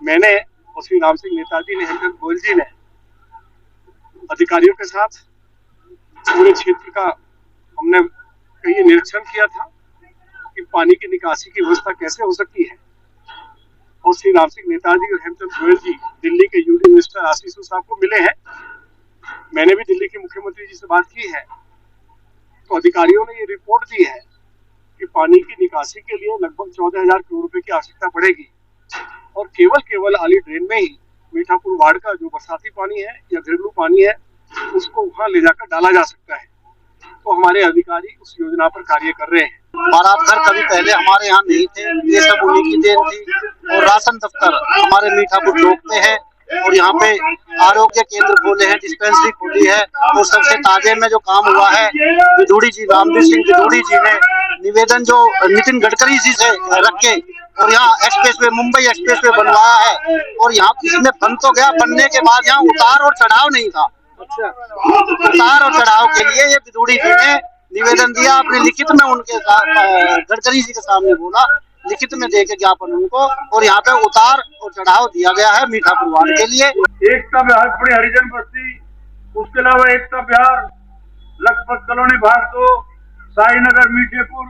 मैंने और श्री राम सिंह नेताजी ने, हेमचंद गोयल जी ने अधिकारियों के साथ पूरे क्षेत्र का हमने कई निरीक्षण किया था कि पानी की निकासी की व्यवस्था कैसे हो सकती है। और श्री राम सिंह नेताजी और हेमचंद गोयल जी दिल्ली के यूनियन मिनिस्टर आशीष साहब को मिले हैं। मैंने भी दिल्ली के मुख्यमंत्री जी से बात की है, तो अधिकारियों ने ये रिपोर्ट दी है कि पानी की निकासी के लिए लगभग 14,000 करोड़ रुपए की आवश्यकता पड़ेगी और केवल आली ड्रेन में ही मीठापुर वार्ड का जो बरसाती पानी है या घरेलू पानी है उसको वहां ले जाकर डाला जा सकता है। तो हमारे अधिकारी उस योजना पर कार्य कर रहे हैं। बारात घर कभी पहले हमारे यहाँ नहीं थे, ये सब उन्हीं की देन थी। और राशन दफ्तर हमारे मीठापुर चौक पे है और यहाँ पे आरोग्य केंद्र खोले हैं, डिस्पेंसरी खोली है। और सबसे ताजे में जो काम हुआ है, विदुड़ी जी, रामवीर सिंह विदुड़ी जी ने निवेदन जो नितिन गडकरी जी से रख के और यहाँ एक्सप्रेसवे, मुंबई एक्सप्रेसवे बनवाया है। और यहाँ इसमें बन तो गया, बनने के बाद यहाँ उतार और चढ़ाव नहीं था। उतार और चढ़ाव के लिए ये विदुड़ी जी ने निवेदन दिया, अपने लिखित में उनके साथ गडकरी जी के सामने बोला, लिखित में दे के ज्ञापन उनको। और यहाँ पे उतार और चढ़ाव दिया गया है मीठापुर वार्ड के लिए। एकता विहार अपनी हरिजन बस्ती, उसके अलावा एकता विहार, लखपत कॉलोनी भाग 2, साईनगर मीठेपुर,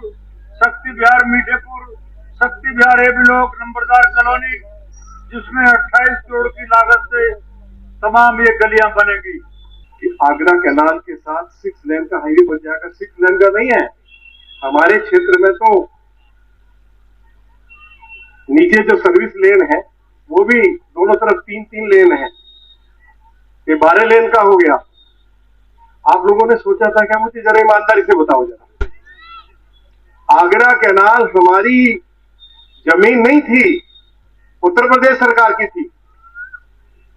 शक्ति विहार मीठेपुर, शक्ति विहार ए ब्लॉक नंबरदार कॉलोनी, जिसमें 28 करोड़ की लागत से तमाम ये गलियां बनेगी। कि आगरा कैनाल के साथ 6 लेन का हाईवे बन जाएगा। 6 लेन का नहीं है, हमारे क्षेत्र में तो नीचे जो सर्विस लेन है वो भी दोनों तरफ 3-3 लेन है, ये 12 लेन का हो गया। आप लोगों ने सोचा था क्या? मुझे जरा ईमानदारी से बताओ जरा, आगरा कैनाल हमारी जमीन नहीं थी, उत्तर प्रदेश सरकार की थी।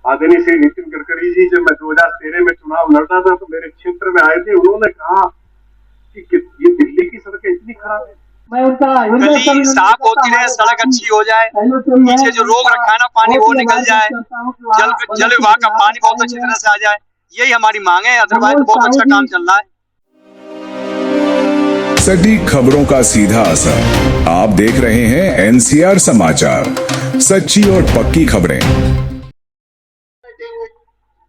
आदरणीय श्री नितिन गडकरी जी जब मैं 2013 में चुनाव लड़ता था तो मेरे क्षेत्र में आए थे, उन्होंने कहा कि ये दिल्ली की सड़कें इतनी खराब है, गली साफ होती रहे, सड़क अच्छी हो जाए, नीचे जो रोक रखा है ना पानी वो निकल जाए, जल विभाग का पानी बहुत अच्छी तरह से आ जाए, यही हमारी मांग है। अदरवाइज बहुत अच्छा काम चल रहा है। सटीक खबरों का सीधा असर। आप देख रहे हैं एनसीआर समाचार, सच्ची और पक्की खबरें।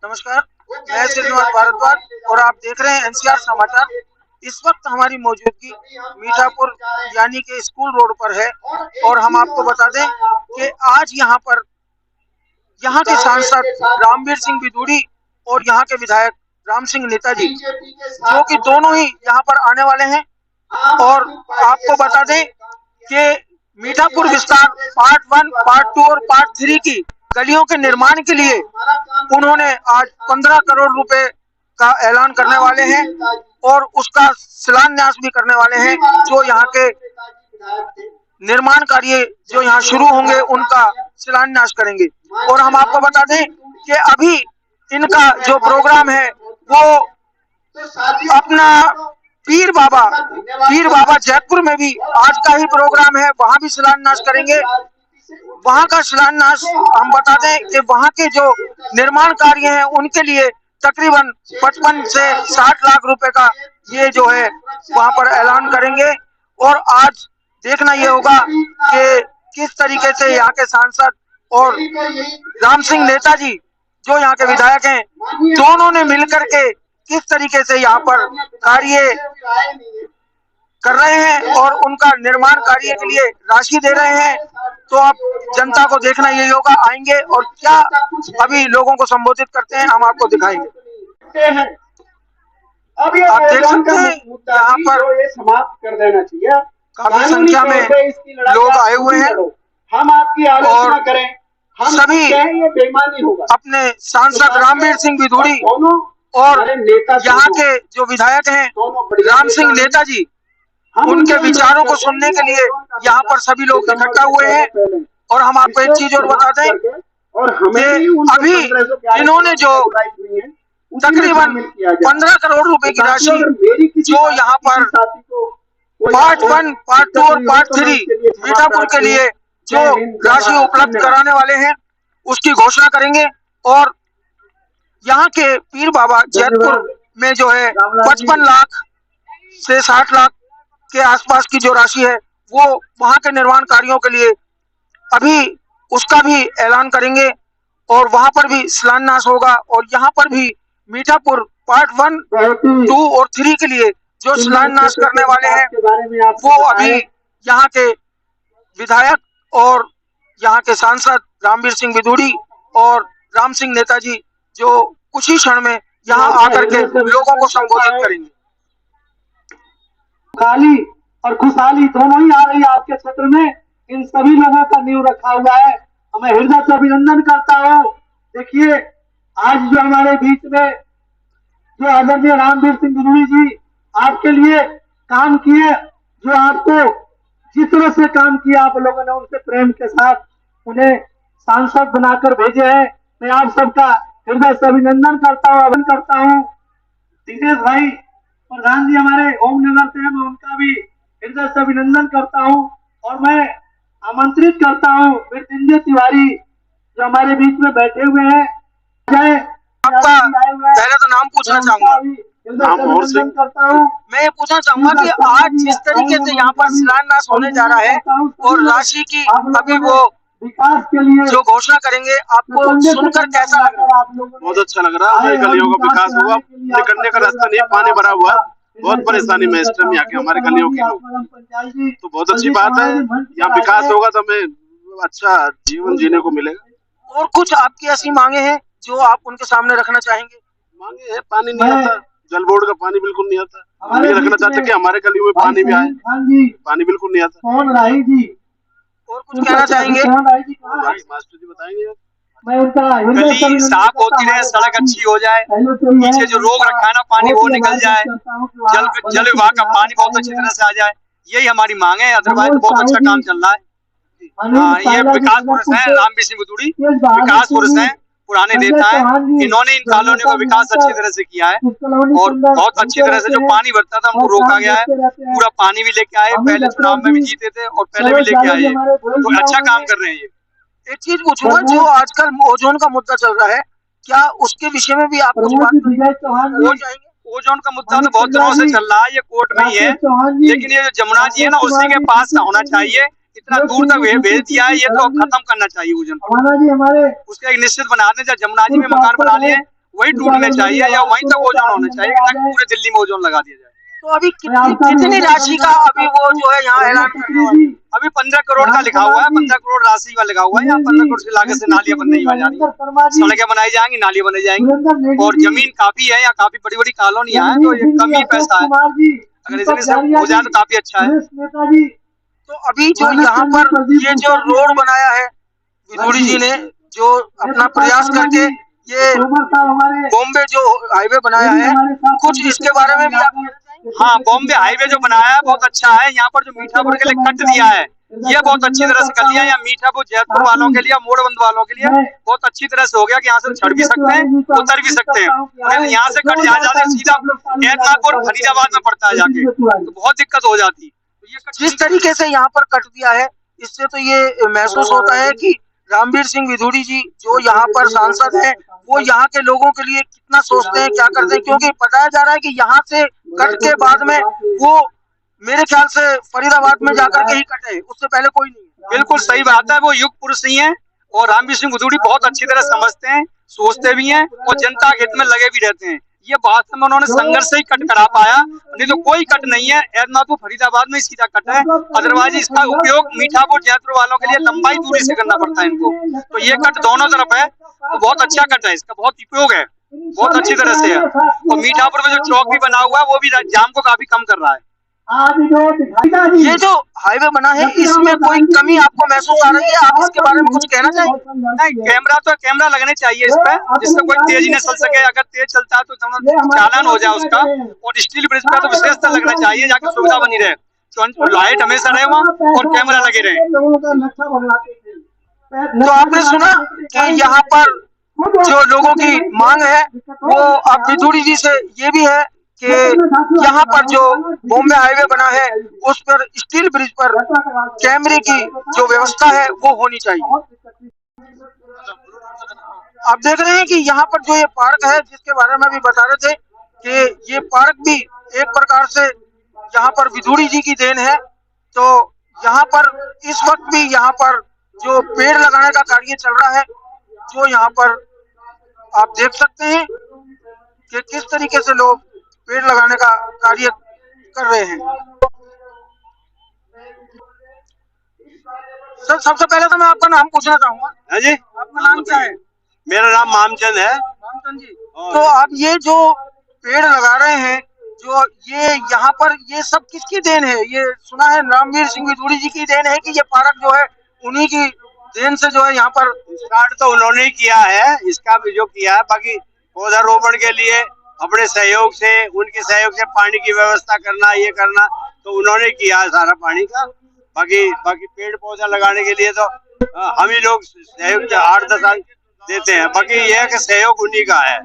नमस्कार, मैं श्रीनिवास भारद्वाज और आप देख रहे हैं एनसीआर समाचार। इस वक्त हमारी मौजूदगी मीठापुर यानी कि स्कूल रोड पर है और हम आपको बता दें कि आज यहाँ के सांसद रामवीर सिंह विदुड़ी और यहाँ के विधायक राम सिंह नेताजी, जो कि दोनों ही यहाँ पर आने वाले हैं। और आपको बता दें कि मीठापुर विस्तार पार्ट 1, पार्ट 2 और पार्ट 3 की गलियों के निर्माण के लिए उन्होंने आज 15 करोड़ रुपए का ऐलान करने वाले हैं और उसका शिलान्यास भी करने वाले हैं। जो यहाँ के निर्माण कार्य जो यहाँ शुरू होंगे उनका शिलान्यास करेंगे। और हम आपको बता दें कि अभी इनका जो प्रोग्राम है वो अपना पीर बाबा जयपुर में भी आज का ही प्रोग्राम है, वहां भी शिलान्यास करेंगे। वहां का शिलान्यास हम बता दें कि वहां के जो निर्माण कार्य हैं उनके लिए तकरीबन 55 से 60 लाख रुपए का ये जो है वहां पर ऐलान करेंगे। और आज देखना ये होगा कि किस तरीके से यहाँ के सांसद और राम सिंह नेताजी जो यहाँ के विधायक हैं, दोनों ने मिलकर के किस तरीके से यहाँ पर कार्य कर रहे हैं और उनका निर्माण कार्य के लिए राशि दे रहे हैं। तो अब जनता को देखना यही होगा, आएंगे और क्या अभी लोगों को संबोधित करते हैं हम आपको दिखाएंगे। आप देख सकते हैं यहाँ पर समाप्त कर देना चाहिए। काफी संख्या में लोग आए हुए हैं हम आपकी आलोचना करें, हम सभी बेईमानी होगा। अपने सांसद रामवीर सिंह विदुड़ी और यहाँ के जो विधायक हैं राम सिंह नेताजी, उनके विचारों को सुनने के लिए यहाँ पर सभी लोग इकट्ठा हुए हैं। और हम आपको एक चीज और बता दें कि अभी इन्होंने जो तकरीबन 15 करोड़ रुपए की राशि जो यहाँ पर पार्ट 1, पार्ट 2 और पार्ट 3 मीठापुर के लिए जो राशि उपलब्ध कराने वाले हैं उसकी घोषणा करेंगे। और यहाँ के पीर बाबा जयपुर में जो है 55 लाख से 60 लाख के आसपास की जो राशि है वो वहां के निर्माण कार्यों के लिए अभी उसका भी ऐलान करेंगे और वहां पर भी शिलान्यास होगा। और यहाँ पर भी मीठापुर पार्ट 1, 2 और 3 के लिए जो शिलान्यास करने वाले हैं वो अभी यहाँ के विधायक और यहाँ के सांसद रामवीर सिंह विधूड़ी और राम सिंह नेताजी जो कुछ ही क्षण में यहाँ आकर के लोगों को संबोधित करेंगे। खुशहाली और खुशहाली दोनों ही आ रही है आपके क्षेत्र में। इन सभी लोगों का नींव रखा हुआ है। मैं हृदय से अभिनंदन करता हूँ। देखिए आज जो हमारे बीच में जो आदरणीय रामवीर सिंह विधूड़ी जी आपके लिए काम किए, जो आपको जिस तरह से काम किया आप लोगों ने उनसे प्रेम के साथ उन्हें सांसद बनाकर भेजे हैं, मैं आप सबका हृदय से अभिनंदन करता हूँ। दिनेश भाई प्रधान जी हमारे ओम नगर से हैं, मैं उनका भी हृदय से अभिनंदन करता हूँ। और मैं आमंत्रित करता हूँ मृत्युंजय तिवारी जो हमारे बीच में बैठे हुए हैं। आपका पहले तो नाम पूछना चाहूंगा। करता हूँ। मैं ये पूछना चाहूंगा कि आज जिस तरीके से यहाँ पर शिलान्यास होने जा रहा है और राशि की अभी वो विकास के लिए जो घोषणा करेंगे, आपको सुनकर कैसा लग रहा है? बहुत अच्छा लग रहा है। हमारी गलियों का विकास होगा। निकलने का रास्ता नहीं, पानी भरा हुआ है। बहुत परेशानी में इस टाइम यहाँ के हमारे गलियों की लोग, तो बहुत अच्छी बात है। यहाँ विकास होगा तो हमें अच्छा जीवन जीने को मिलेगा। और कुछ आपकी ऐसी मांगे हैं जो आप उनके सामने रखना चाहेंगे? मांगे है, पानी नहीं आता, जल बोर्ड का पानी बिल्कुल नहीं आता। हम ये रखना चाहते हैं कि हमारे गलियों में पानी भी आए। पानी बिल्कुल नहीं आता। कौन राही जी और कुछ कहना चाहेंगे? मास्टर जी बताएंगे। मैं उनका गली साफ होती रहे, सड़क अच्छी हो जाए, पीछे जो रोग रखा है ना पानी वो निकल जाए, जल विभाग का पानी बहुत अच्छी तरह से आ जाए, यही हमारी मांग है। अदरवाइज बहुत अच्छा काम चल रहा है। हाँ, ये विकास पुरुष है रामवीर सिंह विधूड़ी, विकास पुरुष है, पुराने नेता है। इन्होंने इन कॉलोनियों का विकास अच्छी तरह से किया है और बहुत अच्छी तरह से जो पानी भरता था हमको रोका गया है। पूरा पानी भी लेके आए, पहले चुनाव में भी जीते थे और पहले भी लेके आए, तो अच्छा काम कर रहे हैं ये। एक चीज पूछूंगा, जो आजकल ओजोन का मुद्दा चल रहा है, क्या उसके विषय में भी आप कुछ बात हो जाएंगे? ओजोन का मुद्दा तो बहुत दिनों से चल रहा है, ये कोर्ट में ही है, लेकिन ये जो जमुना जी है ना उसी के पास होना चाहिए। इतना दूर तक भेज दिया है, ये तो खत्म करना चाहिए ओजोन को। उसका एक निश्चित बना दें, जब जमुना जी में मकान बना लिए वही टूटने चाहिए या वहीं तक ओजोन होना चाहिए, ताकि पूरे दिल्ली में ओजोन लगा दिया जाए। तो अभी कितनी राशि का अभी वो जो है यहाँ ऐलान करने वाले? अभी 15 करोड़ का लिखा हुआ है, 15 करोड़ राशि का लिखा हुआ है। यहाँ 15 करोड़ की लागत से नालियां बनने जा रही है, सड़कें बनाई जाएंगी, नालियां बनाई जाएंगी। और जमीन काफी है, यहाँ काफी बड़ी बड़ी कॉलोनियां हैं, तो ये कम ही पैसा है। अगर इसमें से हो जाए तो काफी अच्छा है। तो अभी जो यहाँ पर ये जो रोड बनाया है विधूड़ी जी ने, जो अपना प्रयास करके ये बॉम्बे जो हाईवे बनाया है, कुछ इसके बारे में भी आप? हाँ, बॉम्बे हाईवे जो बनाया है बहुत अच्छा है। यहाँ पर जो मीठापुर के लिए कट दिया है ये बहुत अच्छी तरह से कर दिया है। यहाँ मीठापुर जयपुर वालों के लिए, मोड़बंद वालों के लिए बहुत अच्छी तरह से हो गया कि यहाँ से चढ़ भी सकते हैं, उतर भी सकते हैं। यहाँ से कट जाते सीधा एर्नाकुलम फरीदाबाद में पड़ता है जाके, तो बहुत दिक्कत हो जाती है। जिस तरीके से यहाँ पर कट दिया है, इससे तो ये महसूस होता है कि रामवीर सिंह विधूड़ी जी जो यहाँ पर सांसद हैं, वो यहाँ के लोगों के लिए कितना सोचते हैं, क्या करते हैं। क्योंकि बताया जा रहा है कि यहाँ से कट के बाद में वो मेरे ख्याल से फरीदाबाद में जाकर के ही कटे, उससे पहले कोई नहीं। बिल्कुल सही बात है, वो युग पुरुष ही है और रामवीर सिंह विधूड़ी बहुत अच्छी तरह समझते हैं, सोचते भी हैं और जनता के हित में लगे भी रहते हैं। ये बात में उन्होंने संघर्ष से ही कट करा पाया, नहीं तो कोई कट नहीं है। एर्नाकुलम फरीदाबाद में सीधा कट है, अदरवाइज इसका उपयोग मीठापुर जयपुर वालों के लिए लंबाई दूरी से करना पड़ता है इनको। तो ये कट दोनों तरफ है, तो बहुत अच्छा कट है, इसका बहुत उपयोग है, बहुत अच्छी तरह से है। और मीठापुर में जो चौक भी बना हुआ है वो भी जाम को काफी कम कर रहा है। ये जो हाईवे बना है, इसमें कोई कमी आपको महसूस आ रही है? आप इसके बारे में कुछ कहना चाहेंगे? नहीं, कैमरा लगने चाहिए इस पे, जिससे कोई तेज न चल सके। अगर तेज चलता है तो चालान हो जाए उसका। और स्टील ब्रिज पे तो विशेषता लगना चाहिए, जाके सुविधा बनी रहे, लाइट हमेशा रहे वहाँ और कैमरा लगे रहे। तो आपने सुना कि यहाँ पर जो लोगों की मांग है वो अब विधूड़ी जी से ये भी है कि यहाँ पर जो बॉम्बे हाईवे बना है उस पर स्टील ब्रिज पर कैमरे की जो व्यवस्था है वो होनी चाहिए। आप देख रहे हैं कि यहाँ पर जो ये पार्क है, जिसके बारे में भी बता रहे थे कि ये पार्क भी एक प्रकार से यहाँ पर विधूड़ी जी की देन है। तो यहाँ पर इस वक्त भी यहाँ पर जो पेड़ लगाने का कार्य चल रहा है, जो यहाँ पर आप देख सकते हैं कि किस तरीके से लोग पेड़ लगाने का कार्य कर रहे हैं। सर, सबसे पहले तो मैं आपका नाम पूछना चाहूंगा। है जी, आपका नाम क्या है? मेरा नाम मामचंद है। रामचंद जी, तो आप ये जो पेड़ लगा रहे हैं, जो ये यहाँ पर ये सब किसकी देन है? ये सुना है रामवीर सिंह विदुड़ी जी की देन है कि ये पार्क जो है उन्हीं की देन से जो है यहाँ पर स्टार्ट तो उन्होंने ही किया है, इसका भी जो किया है, बाकी पौधारोपण के लिए अपने सहयोग से, उनके सहयोग से पानी की व्यवस्था करना, ये करना तो उन्होंने किया है सारा पानी का। बाकी पेड़ पौधा लगाने के लिए तो हम ही लोग सहयोग 8-10 देते हैं। बाकी यह है कि सहयोग उन्हीं का है,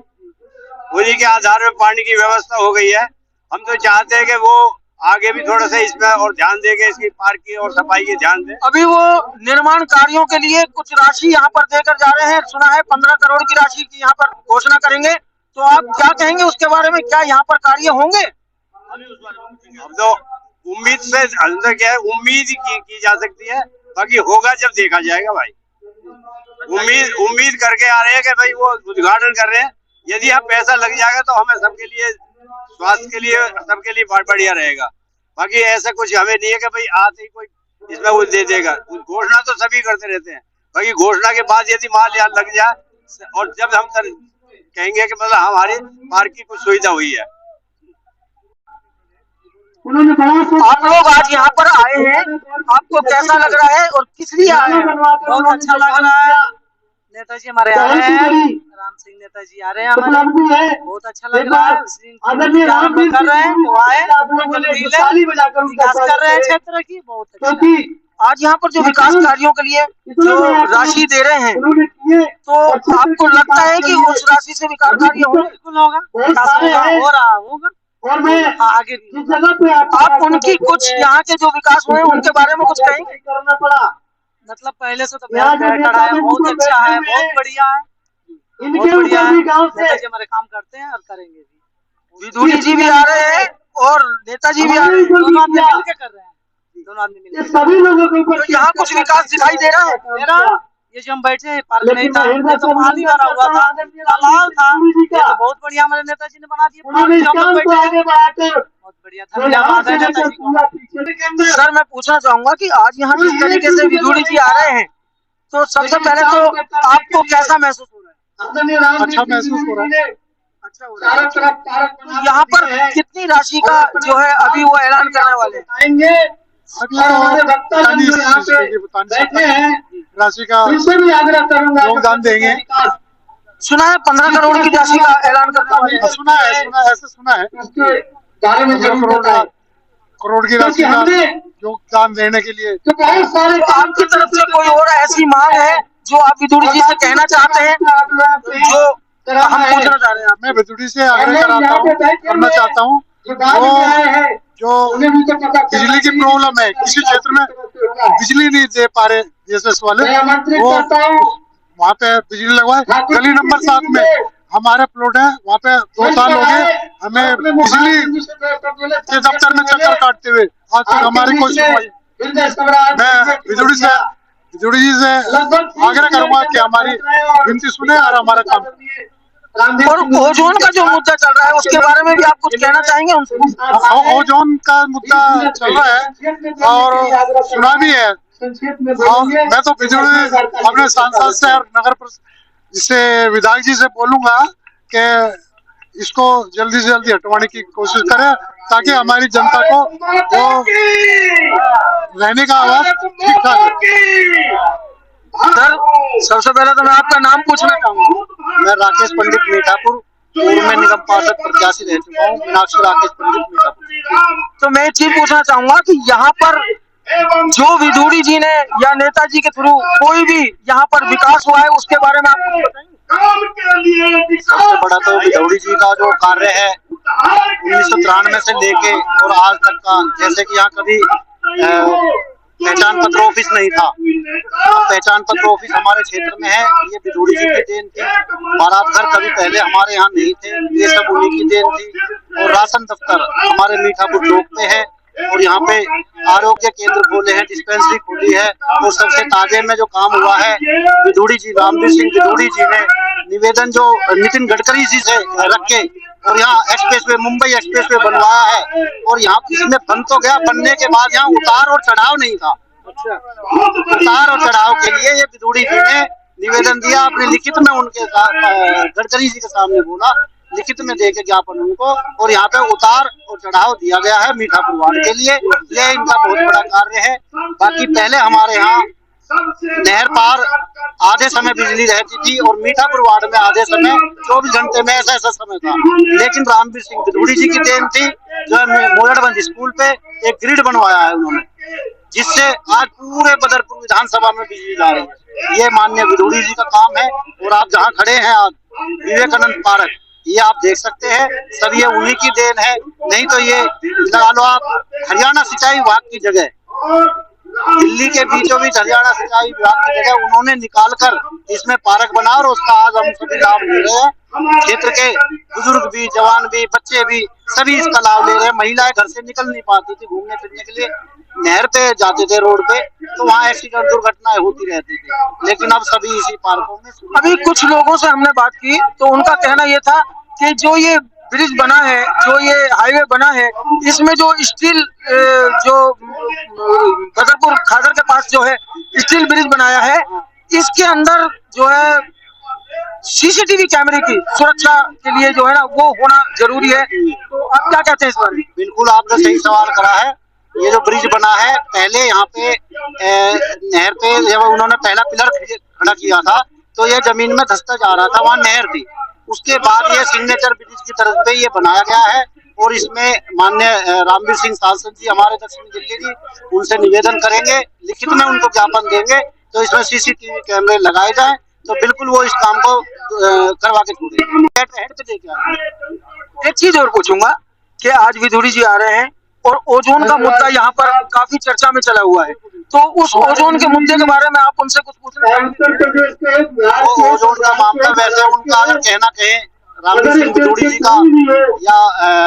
उन्हीं के आधार में पानी की व्यवस्था हो गई है। हम तो चाहते हैं कि वो आगे भी थोड़ा सा इसमें और ध्यान देंगे, इसकी पार्क की और सफाई की ध्यान दें। अभी वो निर्माण कार्यों के लिए कुछ राशि यहाँ पर देकर जा रहे हैं, सुना है 15 करोड़ की राशि की यहाँ पर घोषणा करेंगे, तो आप क्या कहेंगे उसके बारे में? क्या यहाँ पर कार्य होंगे? अब तो उम्मीद से अंदर क्या है, उम्मीद की जा सकती है, बाकी होगा जब देखा जाएगा भाई। उम्मीद करके आ रहे हैं कि भाई वो उद्घाटन कर रहे हैं, यदि अब पैसा लग जाएगा तो हमें सबके लिए, स्वास्थ्य के लिए, सबके लिए बढ़िया रहेगा। बाकी ऐसा कुछ हमें नहीं है कि भाई आते ही कोई इसमें वो दे देगा। घोषणा तो सभी करते रहते हैं, बाकी घोषणा के बाद यदि माल यहाँ लग जाए और जब हम कहेंगे कि मतलब हमारी पार्क की कुछ सुविधा हुई है। आप लोग आज यहाँ पर आए हैं, आपको कैसा लग रहा है और किस लिए आए हैं? बहुत अच्छा लग रहा है। नेताजी हमारे आ रहे हैं, राम सिंह नेताजी आ रहे हैं हमारे, बहुत अच्छा लग रहा है। कर रहे हैं वो आए, विकास कर रहे हैं क्षेत्र की, बहुत अच्छा। आज यहाँ पर जो विकास कार्यों के लिए जो राशि दे रहे हैं, तो आपको लगता है कि उस राशि से विकास कार्य होगा? बिल्कुल होगा, विकास होगा, हो रहा होगा और मैं आगे भी। जिस जगह पे आप उनकी कुछ यहाँ के जो विकास हुए उनके बारे में कुछ कहेंगे? करना पड़ा, मतलब पहले से तो बेहतर है, बहुत अच्छा है, बहुत बढ़िया है, बहुत बढ़िया है। नेताजी हमारे काम करते हैं और करेंगे भी। विदुड़ी जी भी आ रहे हैं और नेताजी भी आ रहे हैं, दोनों आदमी मिलकर कर रहे हैं, दोनों आदमी ये मिलकर। सभी लोगों के ऊपर तो यहाँ कुछ विकास दिखाई दे रहा है? मेरा ये जो हम बैठे हैं, पार्क नहीं था, ये तो पानी भरा हुआ था, तालाब था, ये तो बहुत बढ़िया हमारे नेताजी ने बना दिया। उन्होंने पार्क काम में को बैठे आगे हैं, बढ़ाकर बहुत बढ़िया, धन्यवाद है नेताजी को। सर, मैं पूछना चाहूंगा कि आज यहाँ जिस तरीके से विदुड़ी जी आ रहे हैं, तो सबसे पहले तो आपको कैसा महसूस हो रहा है? अच्छा महसूस हो रहा है। अच्छा हो रहा है। तो यहाँ पर कितनी राशि का जो है अभी वो ऐलान करने वाले हैं? बैठे हैं, राशि का उनसे भी आग्रह करूंगा, योगदान देंगे। सुना है 15 करोड़ की राशि का ऐलान करने वाले। सुना है, ऐसे सुना है, उसके बारे में जरूर बताएं। करोड़ की राशि का योगदान देने के लिए। तो बहुत सारे तो आपकी तरफ से कोई और ऐसी मांग है जो आप विदुड़ी जी से कहना चाहते हैं, जो हम पूछना चाह रहे हैं? मैं विदुड़ी से आग्रह करना चाहता हूँ, जो बिजली की प्रॉब्लम है, किसी क्षेत्र में बिजली नहीं दे पा रहे DSS वाले, वो वहाँ पे बिजली लगवाए। गली नंबर 7 में हमारे प्लॉट है, वहाँ पे 2 साल हो गए हमें बिजली के दफ्तर में चक्कर काटते हुए, आज तक हमारी कोई सुनवाई। मैं विदुड़ी जी से आग्रह करूंगा कि हमारी विनती सुने और हमारा काम करें। और ओजोन का जो मुद्दा चल रहा है उसके बारे में भी आप कुछ कहना चाहेंगे उनसे? ओजोन का मुद्दा चल रहा है और सुना भी है। मैं तो बिजली अपने सांसद से और नगर से विधायक जी से बोलूंगा कि इसको जल्दी से जल्दी हटवाने की कोशिश करें, ताकि हमारी जनता को वो रहने का आवाज ठीक ठाक है। सर, सबसे पहले तो मैं आपका नाम पूछना चाहूंगा। मैं राकेश पंडित मीठापुर, पूर्व में निगम पार्षद प्रत्याशी रह चुका हूँ, मीनाक्षी राकेश पंडित मीठापुर। तो मैं एक चीज पूछना चाहूंगा कि यहाँ पर जो विदुड़ी जी ने या नेताजी के थ्रू कोई भी यहाँ पर विकास हुआ है उसके बारे में आप बताएंगे? सबसे बड़ा तो विदुड़ी जी का जो कार्य है 1993 से लेके और आज तक का, जैसे कि यहाँ कभी पहचान पत्र ऑफिस नहीं था, अब पहचान पत्र ऑफिस हमारे क्षेत्र में है, ये विदुड़ी जी की देन थी। बारात घर कभी पहले हमारे यहाँ नहीं थे, ये सब उन्हीं की देन थी। और राशन दफ्तर हमारे मीठापुर चौक पे है, और यहाँ पे आरोग्य केंद्र खोले हैं, डिस्पेंसरी खोली है। और सबसे ताजे में जो काम हुआ है, विधूड़ी जी, रामवीर सिंह विधूड़ी जी ने निवेदन जो नितिन गडकरी जी से रख के और यहाँ एक्सप्रेसवे, मुंबई एक्सप्रेसवे बनवाया है। और यहाँ इसमें बन तो गया, बनने के बाद यहाँ उतार और चढ़ाव नहीं था। उतार और चढ़ाव के लिए ये विधूड़ी जी ने निवेदन दिया, अपने लिखित में उनके गडकरी जी के सामने बोला, लिखित में देके ज्ञापन उनको। और यहाँ पे उतार और चढ़ाव दिया गया है मीठापुर वार्ड के लिए। ये इनका बहुत बड़ा कार्य है। बाकी पहले हमारे यहाँ नहर पार आधे समय बिजली रहती थी और मीठापुर वार्ड में आधे समय 24 घंटे में ऐसा समय था। लेकिन रामवीर सिंह विधूड़ी जी की देन थी, जो है मोड़गंज स्कूल पे एक ग्रिड बनवाया है उन्होंने, जिससे आज पूरे बदरपुर विधानसभा में बिजली ला रही है। ये माननीय विधूड़ी जी का काम है। और आप जहाँ खड़े हैं आज विवेकानंद पार्क, ये आप देख सकते हैं, सब ये उन्हीं की देन है। नहीं तो ये लगा लो आप हरियाणा सिंचाई विभाग की जगह, दिल्ली के बीचों बीच हरियाणा सिंचाई विभाग की जगह उन्होंने निकाल कर इसमें पार्क बना और उसका आज हम सभी लाभ ले रहे हैं। क्षेत्र के बुजुर्ग भी, जवान भी, बच्चे भी सभी इसका लाभ ले रहे हैं। महिलाएं घर से निकल नहीं पाती थी घूमने फिरने के लिए, नहर पे जाते थे रोड पे, तो वहाँ एक्सीडेंट दुर्घटनाएं होती रहती थी। लेकिन अब सभी इसी पार्कों में। अभी कुछ लोगों से हमने बात की तो उनका कहना यह था कि जो ये ब्रिज बना है, जो ये हाईवे बना है, इसमें जो स्टील जो बदरपुर खादर के पास जो है स्टील ब्रिज बनाया है, इसके अंदर जो है सीसीटीवी कैमरे की सुरक्षा के लिए जो है ना वो होना जरूरी है। तो आप क्या कहते हैं इस बारे में? बिल्कुल आपने सही सवाल करा है। ये जो ब्रिज बना है, पहले यहाँ पे नहर पे जब उन्होंने पहला पिलर खड़ा किया था तो ये जमीन में धंसता जा रहा था, वहाँ नहर थी। उसके बाद ये सिग्नेचर ब्रिज की तरफ पे ये बनाया गया है। और इसमें माननीय रामवीर सिंह सांसद जी हमारे दक्षिण दिल्ली जी, उनसे निवेदन करेंगे, लिखित में उनको ज्ञापन देंगे तो इसमें सीसीटीवी कैमरे लगाए जाएं, तो बिल्कुल वो इस काम को करवा के छोड़ेंगे। एक चीज और पूछूंगा कि आज विधूड़ी जी आ रहे हैं और ओजोन का मुद्दा यहाँ पर काफी चर्चा में चला हुआ है, तो उस ओजोन के मुद्दे के बारे में आप उनसे कुछ पूछना चाहेंगे? ओजोन का मामला वैसे उनका अगर कहना कहें रामवीर सिंह विधूड़ी जी का, या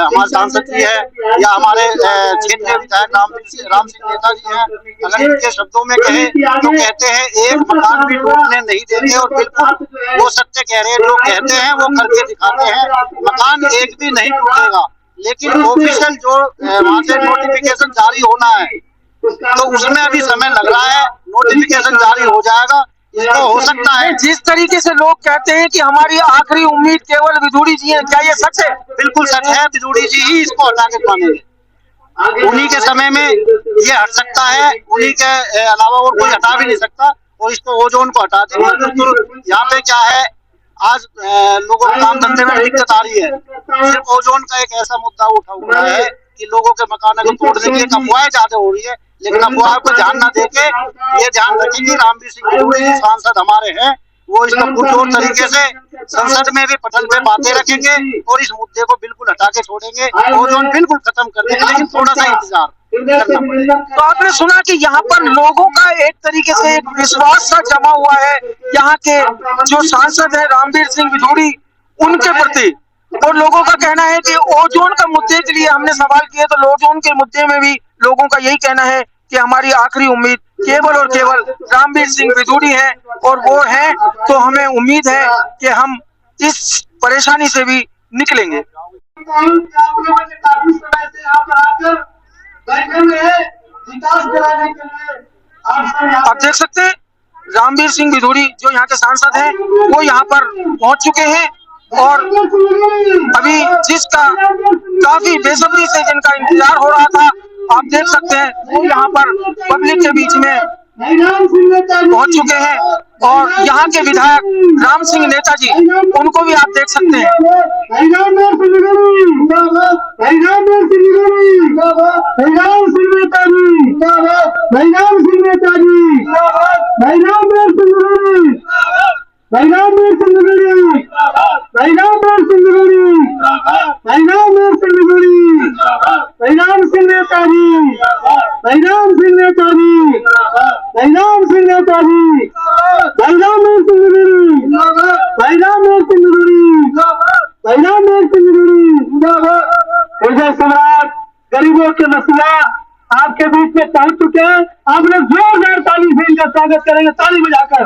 हमारे सांसद जी है, या हमारे क्षेत्रीय विधायक राम सिंह नेता जी हैं, अगर इनके शब्दों में कहे तो कहते हैं एक मकान भी टूटने नहीं देंगे। और बिल्कुल वो सत्य कह रहे हैं, जो कहते हैं वो करके दिखाते हैं। मकान एक भी नहीं टूटेगा, लेकिन ऑफिशियल जो वहाँ से नोटिफिकेशन जारी होना है तो उसमें अभी समय लग रहा है। नोटिफिकेशन जारी हो जाएगा, इसको हो सकता है। जिस तरीके से लोग कहते हैं कि हमारी आखिरी उम्मीद केवल विधूड़ी जी है, क्या ये सच है? बिल्कुल सच है, विधूड़ी जी ही इसको हटा के मानेंगे। उन्हीं के समय में ये हट सकता है, उन्हीं के अलावा और कोई हटा भी नहीं सकता। और इसको ओजोन को हटा देंगे। यहाँ पे क्या है, आज लोगों को काम धंधे में दिक्कत आ रही है। सिर्फ ओजोन का एक ऐसा मुद्दा उठा हुआ है कि लोगों के मकान को तोड़ने की अफवाहें ज्यादा हो रही है। लेकिन अफवाह को ध्यान न देके ये ध्यान रखें कि रामवीर सिंह विधूड़ी जी सांसद हमारे हैं, वो इसको पुरजोर तरीके से संसद में भी पटल पे बातें रखेंगे और इस मुद्दे को बिल्कुल हटा के छोड़ेंगे। ओजोन बिल्कुल खत्म कर देंगे, लेकिन थोड़ा सा इंतजार करना पड़ेगा। तो आपने सुना कि यहाँ पर लोगों का एक तरीके से एक विश्वास सा जमा हुआ है यहाँ के जो सांसद है रामवीर सिंह विधूड़ी उनके प्रति। और लोगों का कहना है कि ओजोन का मुद्दे के लिए हमने सवाल किए तो ओजोन के मुद्दे में भी लोगों का यही कहना है कि हमारी आखिरी उम्मीद केवल और केवल रामवीर सिंह विधूड़ी है। और वो है तो हमें उम्मीद है कि हम इस परेशानी से भी निकलेंगे। काफी समय से यहाँ पर आकर बैठे हुए हैं विकास कराने के लिए। आप देख सकते हैं रामवीर सिंह विधूड़ी जो यहाँ के सांसद हैं वो यहाँ पर पहुंच चुके हैं और अभी जिसका काफी बेसब्री से जिनका इंतजार हो रहा था, आप देख सकते हैं वो यहाँ पर पब्लिक के बीच में पहुंच चुके हैं। और यहाँ के विधायक राम सिंह नेताजी, उनको भी आप देख सकते हैं। सम्राट, गरीबों के मसला, चुके हैं। आप लोग जोरदार ताली से इनका स्वागत करेंगे, ताली बजाकर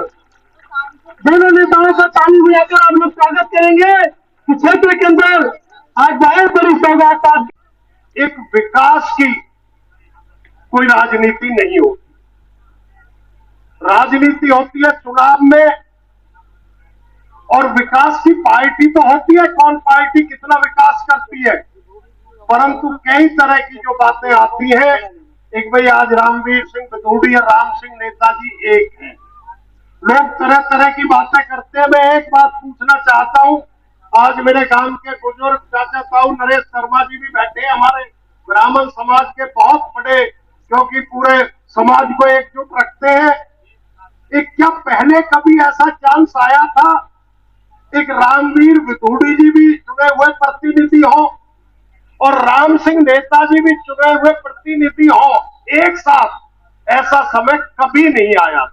दोनों नेताओं का ताली बजाकर आप लोग स्वागत करेंगे कि क्षेत्र के अंदर आज बहुत बड़ी सौगात आप। एक विकास की कोई राजनीति नहीं होती। राजनीति होती है चुनाव में, और विकास की पार्टी तो होती है कौन पार्टी कितना विकास करती है, परंतु कई तरह की जो बातें आती हैं। एक भाई आज रामवीर सिंह भदौड़ी और राम सिंह नेताजी एक हैं। लोग तरह तरह की बातें करते हैं। मैं एक बात पूछना चाहता हूं, आज मेरे गांव के बुजुर्ग चाचा ताऊ नरेश शर्मा जी भी बैठे हैं, हमारे ब्राह्मण समाज के बहुत बड़े, क्योंकि पूरे समाज को एकजुट रखते हैं। एक क्या पहले कभी ऐसा चांस आया था एक रामवीर भदौड़ी जी भी चुने हुए प्रतिनिधि हो और राम सिंह नेताजी भी चुने हुए प्रतिनिधि हो एक साथ? ऐसा समय कभी नहीं आया।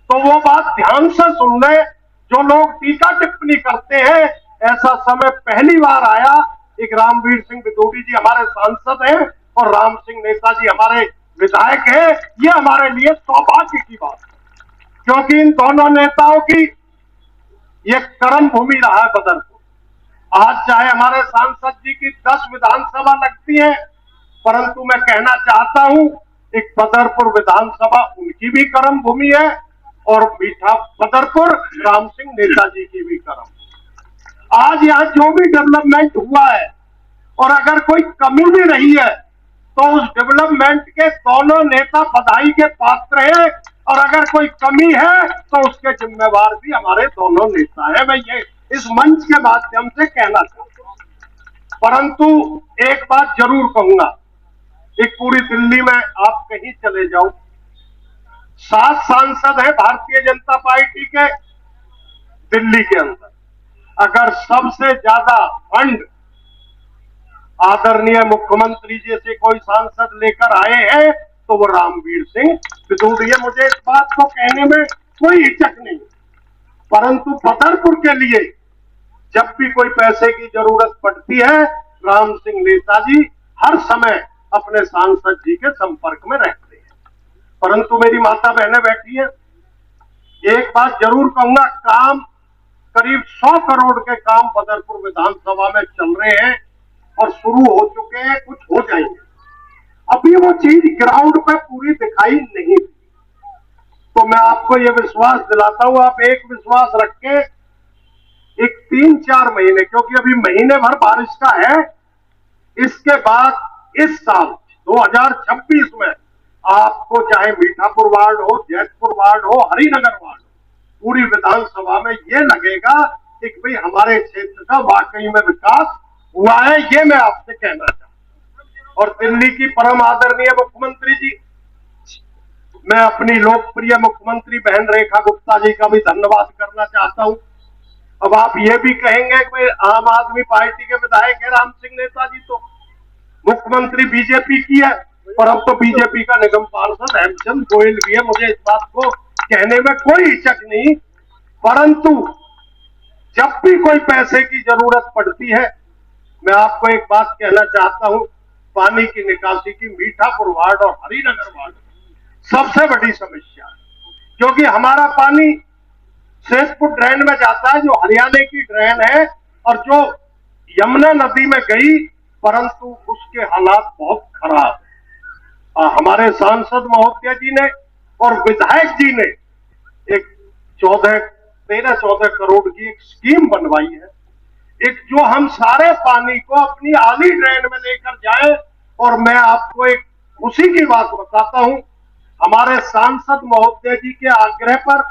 तो वो बात ध्यान से सुन ले, जो लोग टीका टिप्पणी करते हैं, ऐसा समय पहली बार आया। एक रामवीर सिंह भदौड़ी जी हमारे सांसद हैं और राम सिंह नेताजी हमारे विधायक हैं। ये हमारे लिए सौभाग्य की बात है, क्योंकि इन दोनों नेताओं की ये कर्म भूमि रहा है बदरपुर। आज चाहे हमारे सांसद जी की 10 विधानसभा लगती है, परंतु मैं कहना चाहता हूं एक बदरपुर विधानसभा उनकी भी कर्म भूमि है और मीठा बदरपुर राम सिंह नेताजी की भी कर्म। आज यहाँ जो भी डेवलपमेंट हुआ है और अगर कोई कमी भी रही है तो उस डेवलपमेंट के दोनों नेता बधाई के पात्र हैं, और अगर कोई कमी है तो उसके जिम्मेवार भी हमारे दोनों नेता हैं। मैं ये इस मंच के माध्यम से कहना चाहता हूं। परंतु एक बात जरूर कहूंगा, एक पूरी दिल्ली में आप कहीं चले जाओ, 7 सांसद हैं भारतीय जनता पार्टी के दिल्ली के अंदर। अगर सबसे ज्यादा फंड आदरणीय मुख्यमंत्री जी से कोई सांसद लेकर आए हैं तो वो रामवीर सिंह भदौड़ी है। मुझे इस बात को कहने में कोई हिचक नहीं, परंतु बदरपुर के लिए जब भी कोई पैसे की जरूरत पड़ती है, राम सिंह नेताजी हर समय अपने सांसद जी के संपर्क में रहते हैं। परंतु मेरी माता बहनें बैठी हैं, एक बात जरूर कहूंगा, काम करीब 100 करोड़ के काम बदरपुर विधानसभा में चल रहे हैं और शुरू हो चुके हैं, कुछ हो जाएंगे। अभी वो चीज ग्राउंड पे पूरी दिखाई नहीं दी। तो मैं आपको ये विश्वास दिलाता हूं, आप एक विश्वास रख के एक 3-4 महीने, क्योंकि अभी महीने भर बारिश का है, इसके बाद इस साल 2026 में आपको चाहे मीठापुर वार्ड हो, जैतपुर वार्ड हो, हरिनगर वार्ड हो, पूरी विधानसभा में ये लगेगा कि भाई हमारे क्षेत्र का वाकई में विकास हुआ है। ये मैं आपसे कहना चाहता हूं। और दिल्ली की परम आदरणीय मुख्यमंत्री जी, मैं अपनी लोकप्रिय मुख्यमंत्री बहन रेखा गुप्ता जी का भी धन्यवाद करना चाहता हूं। अब आप ये भी कहेंगे कि आम आदमी पार्टी के विधायक है राम सिंह नेताजी, तो मुख्यमंत्री बीजेपी की है, पर अब तो बीजेपी का निगम पार्षद हेमचंद गोयल भी है। मुझे इस बात को कहने में कोई हिचक नहीं, परंतु जब भी कोई पैसे की जरूरत पड़ती है, मैं आपको एक बात कहना चाहता हूं, पानी की निकासी की मीठापुर वार्ड और हरिनगर वार्ड सबसे बड़ी समस्या है, क्योंकि हमारा पानी शेखपुर ड्रेन में जाता है जो हरियाणा की ड्रेन है और जो यमुना नदी में गई, परंतु उसके हालात बहुत खराब है। हमारे सांसद महोदय जी ने और विधायक जी ने एक 13-14 करोड़ की एक स्कीम बनवाई है, एक जो हम सारे पानी को अपनी आली ड्रेन में लेकर जाएं। और मैं आपको एक उसी की बात बताता हूं, हमारे सांसद महोदय जी के आग्रह पर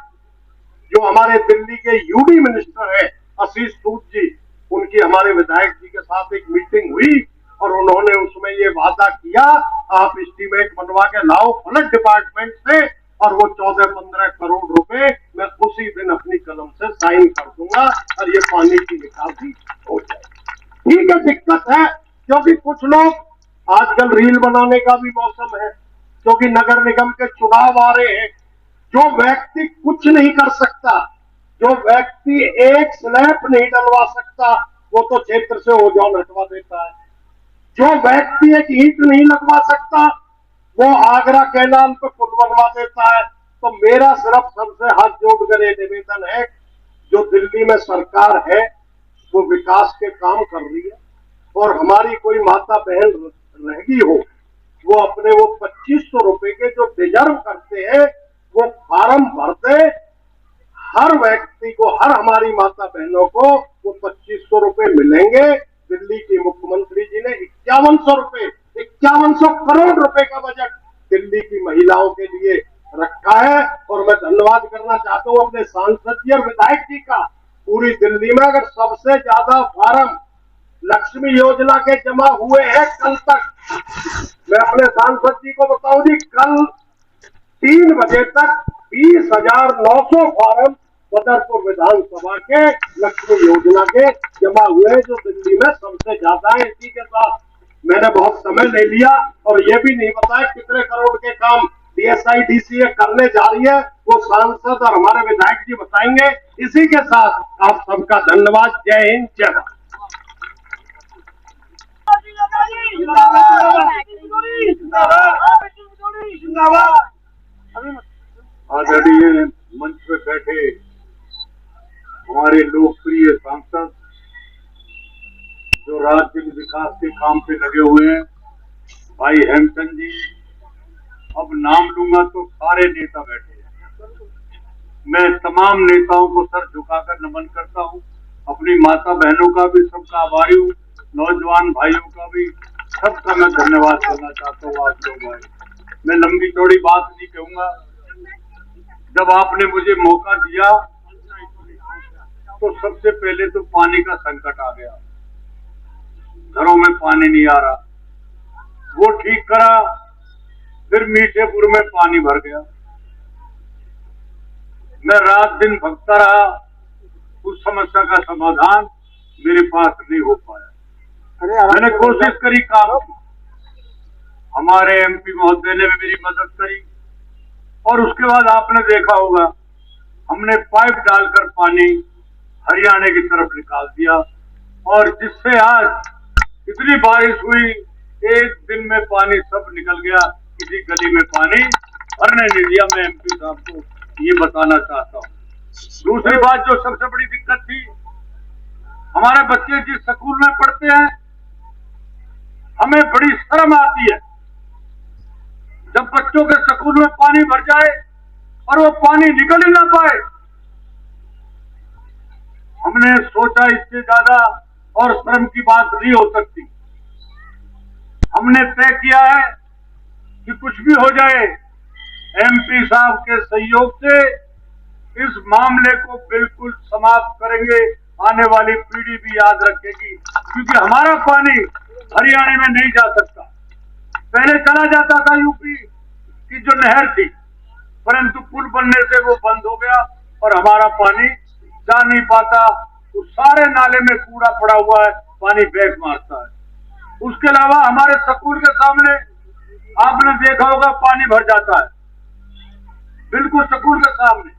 जो हमारे दिल्ली के यूडी मिनिस्टर है आशीष सूद जी, उनकी हमारे विधायक जी के साथ एक मीटिंग हुई और उन्होंने उसमें ये वादा किया, आप एस्टीमेट बनवा के लाओ फ्लड डिपार्टमेंट से, और वो 14-15 करोड़ रुपए मैं उसी दिन अपनी कलम से साइन कर दूंगा और ये पानी की निकासी हो जाएगी। ठीक है, दिक्कत है क्योंकि कुछ लोग आजकल रील बनाने का भी मौसम है, क्योंकि नगर निगम के चुनाव आ रहे हैं। जो व्यक्ति कुछ नहीं कर सकता, जो व्यक्ति एक स्लैब नहीं डलवा सकता, वो तो क्षेत्र से ओझोन हटवा देता है। जो व्यक्ति एक ईंट नहीं लगवा सकता, वो आगरा कैनाल पे पुल बनवा देता है। तो मेरा सिर्फ सबसे हाथ जोड़कर ये निवेदन है, जो दिल्ली में सरकार है वो विकास के काम कर रही है, और हमारी कोई माता बहन रह गई हो, वो अपने वो 2500 रुपए के जो डिजर्व करते हैं वो फार्म भर दे। हर व्यक्ति को, हर हमारी माता बहनों को वो 2500 रुपए मिलेंगे। दिल्ली के मुख्यमंत्री जी ने 5100 करोड़ रुपए का बजट दिल्ली की महिलाओं के लिए रखा है। और मैं धन्यवाद करना चाहता हूँ अपने सांसद जी और विधायक जी का। पूरी दिल्ली में अगर सबसे ज्यादा फार्म लक्ष्मी योजना के जमा हुए हैं कल तक, मैं अपने सांसद जी को बताऊं जी, कल 3 बजे तक 20,900 फार्म बदरपुर विधानसभा के लक्ष्मी योजना के जमा हुए, जो दिल्ली में सबसे ज्यादा है। इसी के साथ मैंने बहुत समय ले लिया और ये भी नहीं बताया कितने करोड़ के काम DSI DCA करने जा रही है, वो सांसद और हमारे विधायक जी बताएंगे। इसी के साथ आप सबका धन्यवाद। जय हिंद, जय भारत। आदरणीय मंच पे बैठे हमारे लोकप्रिय सांसद जो राज्य में विकास के काम पे लगे हुए हैं, भाई हेमचंद जी, अब नाम लूंगा तो सारे नेता बैठे हैं। मैं तमाम नेताओं को सर झुकाकर नमन करता हूं, अपनी माता बहनों का भी सबका आभारी हूं, नौजवान भाइयों का भी सबका मैं धन्यवाद करना चाहता हूँ। आप लोग भाई, मैं लंबी चौड़ी बात नहीं कहूंगा। जब आपने मुझे मौका दिया तो सबसे पहले तो पानी का संकट आ गया, घरों में पानी नहीं आ रहा, वो ठीक करा। फिर मीठेपुर में पानी भर गया, मैं रात दिन भगता रहा, उस समस्या का समाधान मेरे पास नहीं हो पाया। मैंने कोशिश करी, काम की, हमारे MP महोदय ने भी मेरी मदद करी, और उसके बाद आपने देखा होगा हमने पाइप डालकर पानी हरियाणा की तरफ निकाल दिया, और जिससे आज इतनी बारिश हुई, एक दिन में पानी सब निकल गया, किसी गली में पानी भरने नहीं दिया। मैं MP साहब को ये बताना चाहता हूँ। दूसरी बात जो सबसे बड़ी दिक्कत थी, हमारे बच्चे जिस स्कूल में पढ़ते हैं, हमें बड़ी शर्म आती है जब बच्चों के स्कूल में पानी भर जाए और वो पानी निकल ही ना पाए। हमने सोचा इससे ज्यादा और शर्म की बात नहीं हो सकती। हमने तय किया है कि कुछ भी हो जाए, MP साहब के सहयोग से इस मामले को बिल्कुल समाप्त करेंगे। आने वाली पीढ़ी भी याद रखेगी, क्योंकि हमारा पानी हरियाणा में नहीं जा सकता। पहले चला जाता था यूपी की जो नहर थी, परंतु पुल बनने से वो बंद हो गया और हमारा पानी जा नहीं पाता। उस सारे नाले में कूड़ा पड़ा हुआ है, पानी बैग मारता है। उसके अलावा हमारे स्कूल के सामने आपने देखा होगा पानी भर जाता है, बिल्कुल स्कूल के सामने।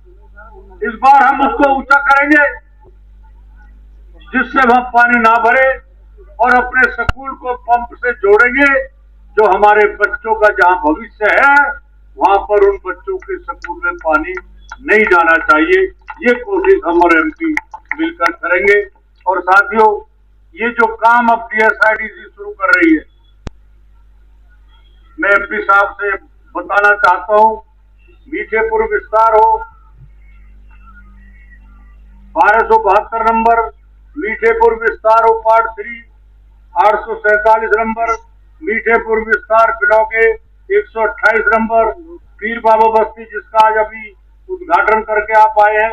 इस बार हम उसको ऊंचा करेंगे जिससे वहां पानी ना भरे, और अपने स्कूल को पंप से जोड़ेंगे। जो हमारे बच्चों का जहां भविष्य है, वहां पर उन बच्चों के स्कूल में पानी नहीं जाना चाहिए। ये कोशिश हम और MP मिलकर करेंगे। और साथियों, ये जो काम अब DSIDC शुरू कर रही है, मैं MP साहब से बताना चाहता हूं, मीठेपुर विस्तार हो, 1272 नंबर मीठेपुर विस्तार हो पार्ट 3, 847 नंबर मीठेपुर विस्तार ब्लॉक 128 नंबर पीर बाबा बस्ती, जिसका आज अभी उद्घाटन करके आप आए हैं।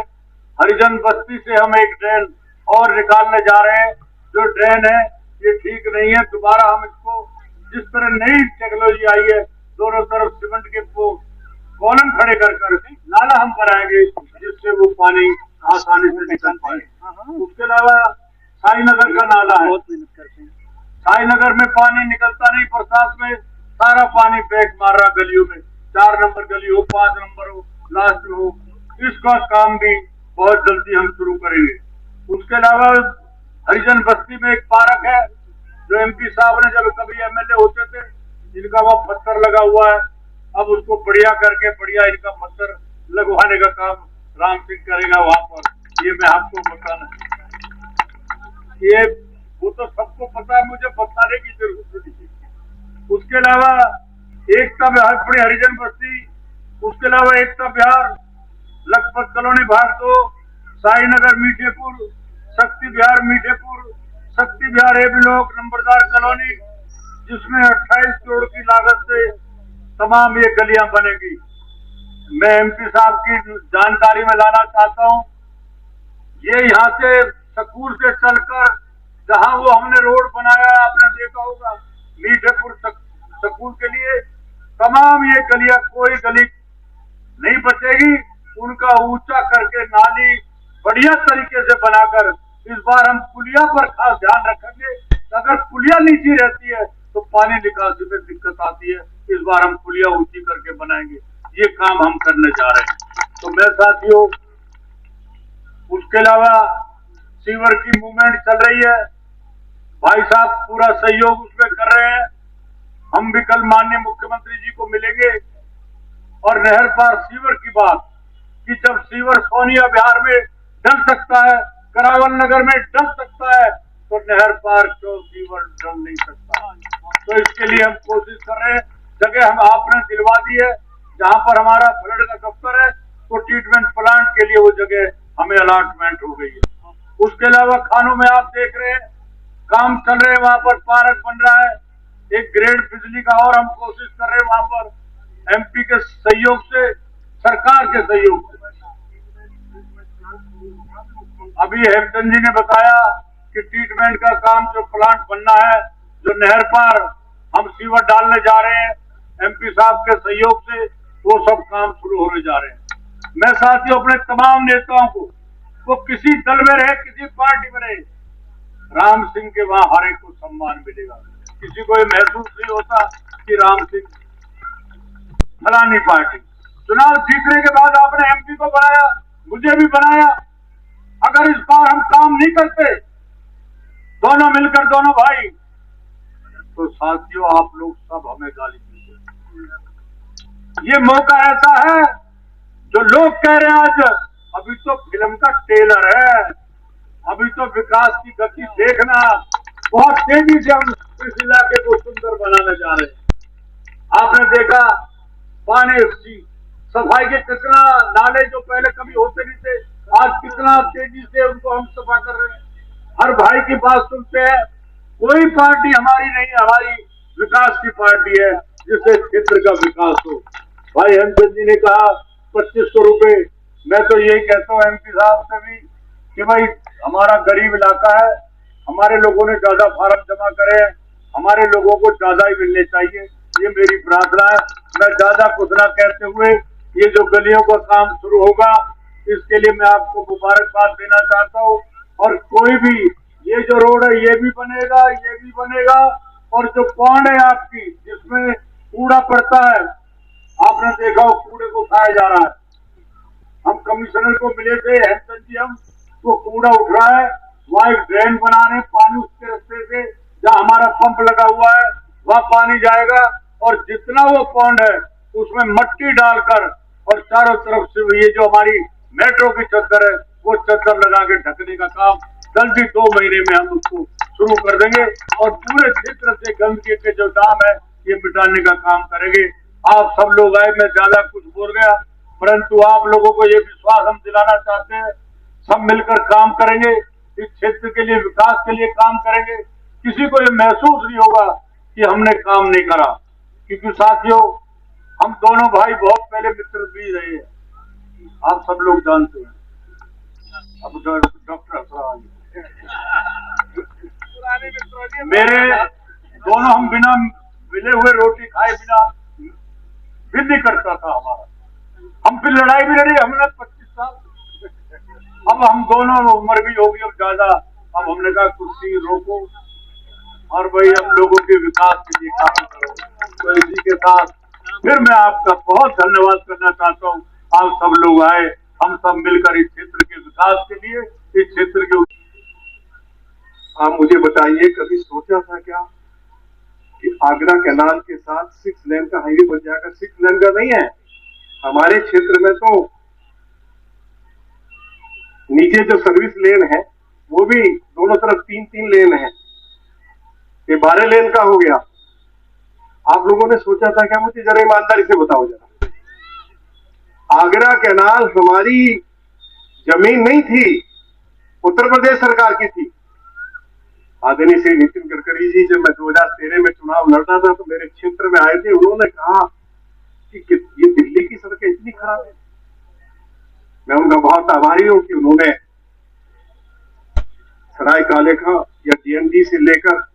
हरिजन बस्ती से हम एक ड्रेन और निकालने जा रहे हैं। जो ड्रेन है ये ठीक नहीं है, दोबारा हम इसको, जिस तरह नई टेक्नोलॉजी आई है, दोनों तरफ सीमेंट के कॉलम खड़े कर नाला हम कराएंगे, जिससे वो पानी आसानी से निकल पाए। उसके अलावा साईनगर का नाला है, साईनगर में पानी निकलता नहीं, बरसात में सारा पानी बैग मार रहा गलियों में, 4 नंबर गली हो, 5 नंबर हो, लास्ट में हो। इसका काम भी बहुत जल्दी हम शुरू करेंगे। उसके अलावा हरिजन बस्ती में एक पार्क है, जो MP साहब ने जब कभी MLA होते थे इनका वहाँ पत्थर लगा हुआ है, अब उसको बढ़िया करके बढ़िया इनका पत्थर लगवाने का काम राम सिंह करेगा वहाँ पर। ये मैं आपको बताना, ये वो तो सबको पता है, मुझे बताने की जरूरत नहीं। उसके अलावा एकता विहार अपनी हरिजन बस्ती, उसके अलावा एकता विहार लखपत कॉलोनी भाग 2, साई नगर मीठेपुर, शक्ति विहार मीठेपुर, शक्ति विहार ए ब्लॉक नंबरदार कॉलोनी, जिसमें 28 करोड़ की लागत से तमाम ये गलियां बनेगी। मैं एमपी साहब की जानकारी में लाना चाहता हूं, ये यहाँ से सकूर से चलकर जहां वो हमने रोड बनाया है, आपने देखा होगा मीठेपुर सकूर के लिए, तमाम ये गलियां, कोई गली नहीं बचेगी। उनका ऊंचा करके नाली बढ़िया तरीके से बनाकर, इस बार हम पुलिया पर खास ध्यान रखेंगे। अगर पुलिया नीची रहती है तो पानी निकासी में दिक्कत आती है, इस बार हम पुलिया ऊंची करके बनाएंगे। ये काम हम करने जा रहे हैं। तो मैं साथियों, उसके अलावा सीवर की मूवमेंट चल रही है, भाई साहब पूरा सहयोग उसमें कर रहे हैं। हम भी कल माननीय मुख्यमंत्री जी को मिलेंगे और नहर पार सीवर की बात, कि जब सीवर सोनिया विहार में डल सकता है, करावल नगर में डल सकता है, तो नहर पार क्यों सीवर डल नहीं सकता। तो इसके लिए हम कोशिश कर रहे हैं। जगह हम आपने दिलवा दी है, जहां पर हमारा फ्लड का दफ्तर है, तो ट्रीटमेंट प्लांट के लिए वो जगह हमें अलॉटमेंट हो गई है। उसके अलावा खानों में आप देख रहे हैं काम चल रहे हैं, वहां पर पार्क बन रहा है, एक ग्रेड बिजली का, और हम कोशिश कर रहे हैं वहां पर एमपी के सहयोग से, सरकार के सहयोग से। अभी हेमचंद जी ने बताया कि ट्रीटमेंट का काम जो प्लांट बनना है, जो नहर पार हम सीवर डालने जा रहे हैं एमपी साहब के सहयोग से, वो सब काम शुरू होने जा रहे हैं। मैं साथियों अपने तमाम नेताओं को, वो किसी दल में रहे, किसी पार्टी में रहे, राम सिंह के वहां हर एक को सम्मान मिलेगा। किसी को ये महसूस नहीं होता कि राम सिंह फलानी पार्टी। चुनाव जीतने के बाद आपने एमपी को बनाया, मुझे भी बनाया। अगर इस बार हम काम नहीं करते, दोनों मिलकर, दोनों भाई, तो साथियों आप लोग सब हमें गाली देंगे। ये मौका ऐसा है जो लोग कह रहे हैं आज, अभी तो फिल्म का ट्रेलर है, अभी तो विकास की गति देखना, बहुत तेजी से हम इस इलाके को सुंदर बनाने जा रहे हैं। आपने देखा पानी सफाई के कितना नाले जो पहले कभी होते नहीं थे, आज कितना तेजी से उनको हम सफा कर रहे हैं। हर भाई की बात सुनते हैं। कोई पार्टी हमारी नहीं है, हमारी विकास की पार्टी है, जिससे क्षेत्र का विकास हो। भाई हेमचंद जी ने कहा 2500 रुपए, मैं तो यही कहता हूँ एमपी साहब से भी कि भाई हमारा गरीब इलाका है, हमारे लोगों ने ज्यादा फार्म जमा करे, हमारे लोगों को ज्यादा ही मिलने चाहिए, ये मेरी प्रार्थना है। मैं ज्यादा कुछ ना कहते हुए, ये जो गलियों का काम शुरू होगा, इसके लिए मैं आपको मुबारकबाद देना चाहता हूँ। और कोई भी, ये जो रोड है ये भी बनेगा, ये भी बनेगा, और जो पॉन्ड है आपकी जिसमें कूड़ा पड़ता है, आपने देखा हो कूड़े को खाया जा रहा है। हम कमिश्नर को मिले थे हेमचंद जी, हम वो कूड़ा उठ रहा है, वहाँ एक ड्रेन बना रहे, पानी उसके रास्ते से जहाँ हमारा पंप लगा हुआ है वहाँ पानी जाएगा, और जितना वो पॉन्ड है उसमें मट्टी डालकर, और चारों तरफ से ये जो हमारी मेट्रो की चद्दर है, वो चद्दर लगा के ढकने का काम जल्दी 2 महीने में हम उसको शुरू कर देंगे, और पूरे क्षेत्र से गंदगी के जो दाम है ये मिटाने का काम करेंगे। आप सब लोग आए, मैं ज्यादा कुछ बोल गया, परंतु आप लोगों को ये विश्वास हम दिलाना चाहते हैं, सब मिलकर काम करेंगे, इस क्षेत्र के लिए, विकास के लिए काम करेंगे। किसी को ये महसूस नहीं होगा कि हमने काम नहीं करा, क्योंकि साथियों हम दोनों भाई बहुत पहले मित्र भी रहे हैं, आप सब लोग जानते हैं। अब डॉक्टर मेरे दोनों, हम बिना मिले हुए रोटी खाए बिना भी नहीं करता था हमारा, हम फिर लड़ाई भी लड़ी, हमने 25 साल। अब हम दोनों उम्र भी होगी अब ज्यादा, अब हमने कहा कुर्सी रोको और भाई हम लोगों के विकास के लिए काम करो। तो इसी के साथ फिर मैं आपका बहुत धन्यवाद करना चाहता हूँ। आप सब लोग आए, हम सब मिलकर इस क्षेत्र के विकास के लिए, इस क्षेत्र के। आप मुझे बताइए, कभी सोचा था क्या कि आगरा कैनाल के साथ 6 लेन का हाईवे बन जाएगा। 6 लेन का नहीं है, हमारे क्षेत्र में तो नीचे जो सर्विस लेन है वो भी दोनों तरफ 3-3 लेन है, ये 12 लेन का हो गया। आप लोगों ने सोचा था क्या? मुझे जरा ईमानदारी से बताओ जरा, आगरा कैनाल हमारी जमीन नहीं थी, उत्तर प्रदेश सरकार की थी। आदरणीय श्री नितिन गडकरी जी जब मैं 2013 में चुनाव लड़ता था तो मेरे क्षेत्र में आए थे, उन्होंने कहा कि ये दिल्ली की सड़कें इतनी खराब है। मैं उनका बहुत आभारी हूं कि उन्होंने सरायकालेखा या डीएनडी से लेकर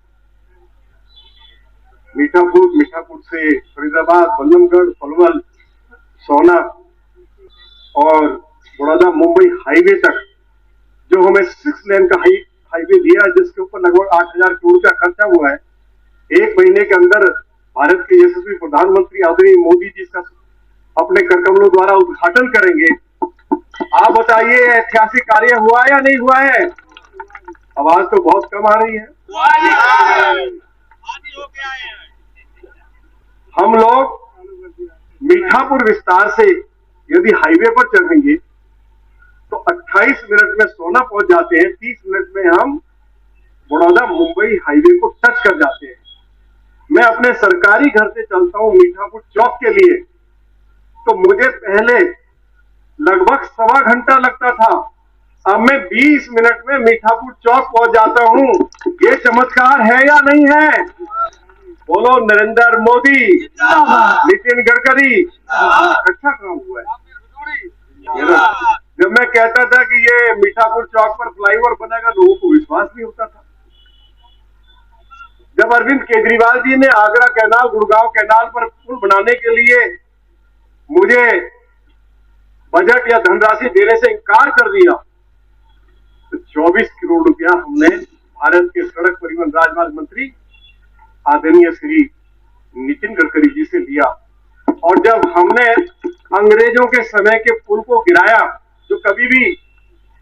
मीठापुर से फरीदाबाद, बल्लमगढ़, पलवल, सोना और बड़ौदा मुंबई हाईवे तक जो हमें 6 लेन का हाईवे दिया, जिसके ऊपर लगभग 8,000 करोड़ का खर्चा हुआ है। 1 महीने के अंदर भारत के यशस्वी प्रधानमंत्री आदरणीय मोदी जी इसका अपने करकमलों द्वारा उद्घाटन करेंगे। आप बताइए ऐतिहासिक कार्य हुआ या नहीं हुआ है? आवाज तो बहुत कम आ रही है। हम लोग मीठापुर विस्तार से यदि हाईवे पर चढ़ेंगे तो 28 मिनट में सोना पहुंच जाते हैं, 30 मिनट में हम बड़ौदा मुंबई हाईवे को टच कर जाते हैं। मैं अपने सरकारी घर से चलता हूं मीठापुर चौक के लिए तो मुझे पहले लगभग 1.25 घंटा लगता था, अब मैं 20 मिनट में मीठापुर चौक पहुंच जाता हूं। ये चमत्कार है या नहीं है? बोलो नरेंद्र मोदी, नितिन गडकरी, अच्छा काम हुआ है। जब मैं कहता था कि ये मीठापुर चौक पर फ्लाईओवर बनेगा, लोगों को विश्वास नहीं होता था। जब अरविंद केजरीवाल जी ने आगरा कैनाल, गुड़गांव कैनाल पर पुल बनाने के लिए मुझे बजट या धनराशि देने से इनकार कर दिया तो 24 करोड़ रुपया हमने भारत के सड़क परिवहन राजमार्ग मंत्री आदरणीय श्री नितिन गडकरी जी से लिया। और जब हमने अंग्रेजों के समय के पुल को गिराया, जो कभी भी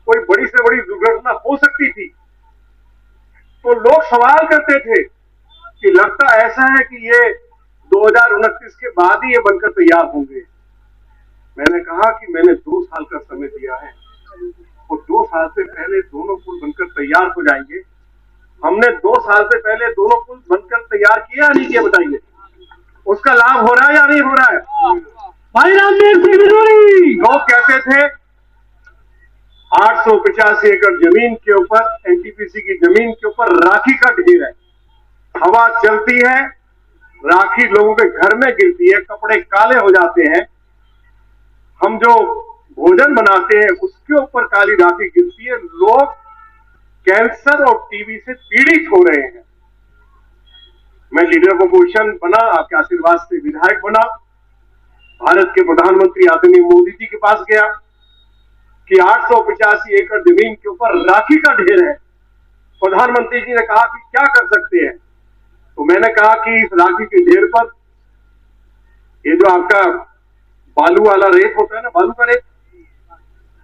कोई बड़ी से बड़ी दुर्घटना हो सकती थी, तो लोग सवाल करते थे कि लगता ऐसा है कि ये 2029 के बाद ही ये बनकर तैयार होंगे। मैंने कहा कि मैंने 2 साल का समय दिया है और 2 साल से पहले दोनों पुल बनकर तैयार हो जाएंगे। हमने 2 साल से पहले दोनों पुल बनकर तैयार किया नहीं किया, बताइए उसका लाभ हो रहा है या नहीं हो रहा है? भाई रामवीर सिंह बिदूरी लोग कहते थे 885 एकड़ जमीन के ऊपर, एनटीपीसी की जमीन के ऊपर राखी का ढेर है, हवा चलती है, राखी लोगों के घर में गिरती है, कपड़े काले हो जाते हैं, हम जो भोजन बनाते हैं उसके ऊपर काली राखी गिरती है, लोग कैंसर और टीबी से पीड़ित हो रहे हैं। मैं लीडर ऑफ अपोजिशन बना, आपके आशीर्वाद से विधायक बना, भारत के प्रधानमंत्री आदरणीय मोदी जी के पास गया कि 885 एकड़ जमीन के ऊपर राखी का ढेर है। प्रधानमंत्री जी ने कहा कि क्या कर सकते हैं, तो मैंने कहा कि इस राखी के ढेर पर ये जो आपका बालू वाला रेत होता है ना, बालू का रेत,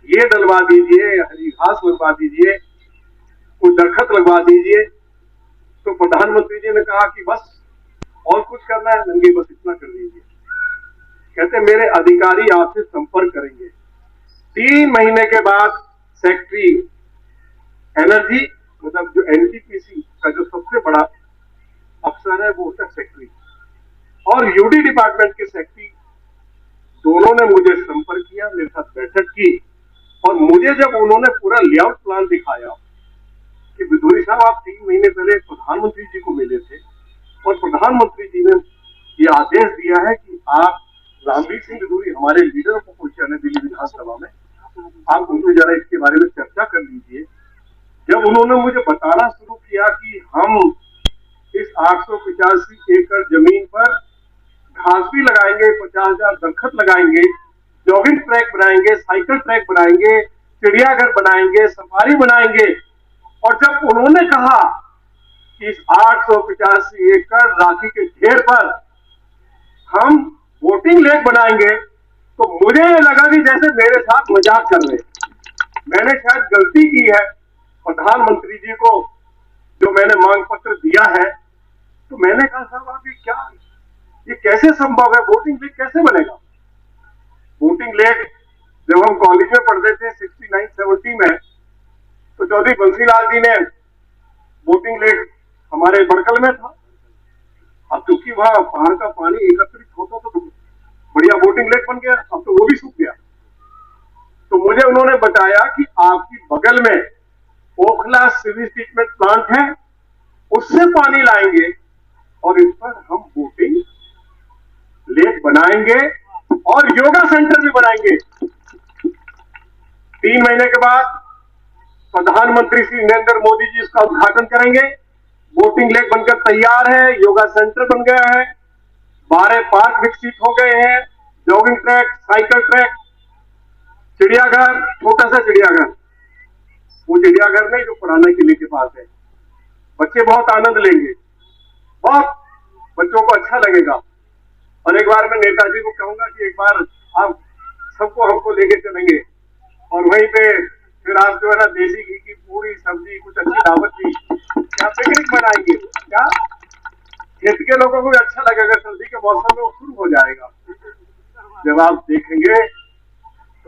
ये डलवा दीजिए, हरी घास लगवा दीजिए, कुछ दरखत लगवा दीजिए। तो प्रधानमंत्री जी ने कहा कि बस और कुछ करना है नंगे, बस इतना कर दीजिए। कहते मेरे अधिकारी आपसे संपर्क करेंगे। 3 महीने के बाद सेक्रेटरी एनर्जी, मतलब जो एनटीपीसी का जो सबसे बड़ा अफसर है वो होता है सेक्रेटरी, और यूडी डिपार्टमेंट के सेक्रेटरी, दोनों ने मुझे संपर्क किया, मेरे साथ बैठक की और मुझे जब उन्होंने पूरा लेआउट प्लान दिखाया कि बिदूरी साहब आप 3 महीने पहले प्रधानमंत्री जी को मिले थे और प्रधानमंत्री जी ने ये आदेश दिया है कि आप रामवीर सिंह बिदूरी हमारे लीडर ऑफ अपोजिशन है दिल्ली विधानसभा में, आप उनसे जरा इसके बारे में चर्चा कर लीजिए। जब उन्होंने मुझे बताना शुरू किया कि हम इस 885 एकड़ जमीन पर घास भी लगाएंगे, 50,000 दरखत लगाएंगे, जॉगिंग ट्रैक बनाएंगे, साइकिल ट्रैक बनाएंगे, चिड़ियाघर बनाएंगे, सफारी बनाएंगे, और जब उन्होंने कहा कि इस 885 एकड़ राखी के ढेर पर हम वोटिंग लेक बनाएंगे, तो मुझे लगा कि जैसे मेरे साथ मजाक कर रहे। मैंने शायद गलती की है, प्रधानमंत्री जी को जो मैंने मांग पत्र दिया है तो मैंने कहा साहब आप ये कैसे संभव है, वोटिंग लेक कैसे बनेगा? वोटिंग लेक जब हम कॉलेज में पढ़ते थे 69-70 में, तो चौधरी बंसीलाल जी ने वोटिंग लेक हमारे बड़कल में था। अब क्योंकि वहां पहाड़ का पानी एकत्रित होता तो बढ़िया वोटिंग लेक बन गया, अब तो वो भी सूख गया। तो मुझे उन्होंने बताया कि आपकी बगल में ओखला सीवेज ट्रीटमेंट प्लांट है, उससे पानी लाएंगे और इस पर हम वोटिंग लेक बनाएंगे और योगा सेंटर भी बनाएंगे। 3 महीने के बाद प्रधानमंत्री श्री नरेंद्र मोदी जी इसका उद्घाटन करेंगे। वोटिंग लेक बनकर तैयार है, योगा सेंटर बन गया है, 12 पार्क विकसित हो गए हैं, जॉगिंग ट्रैक, साइकिल ट्रैक, चिड़ियाघर, छोटा सा चिड़ियाघर, वो चिड़ियाघर नहीं जो पुराना किले के पास है। बच्चे बहुत आनंद लेंगे, बहुत बच्चों को अच्छा लगेगा। और एक बार मैं नेताजी को कहूंगा कि एक बार आप सबको हमको लेके चलेंगे और वहीं पे फिर आप जो है ना देसी घी की पूरी सब्जी, कुछ अच्छी दावत की, क्या पिकनिक मनाएंगे, क्या खेत के लोगों को भी अच्छा लगेगा। सर्दी के मौसम में वो शुरू हो जाएगा। जब आप देखेंगे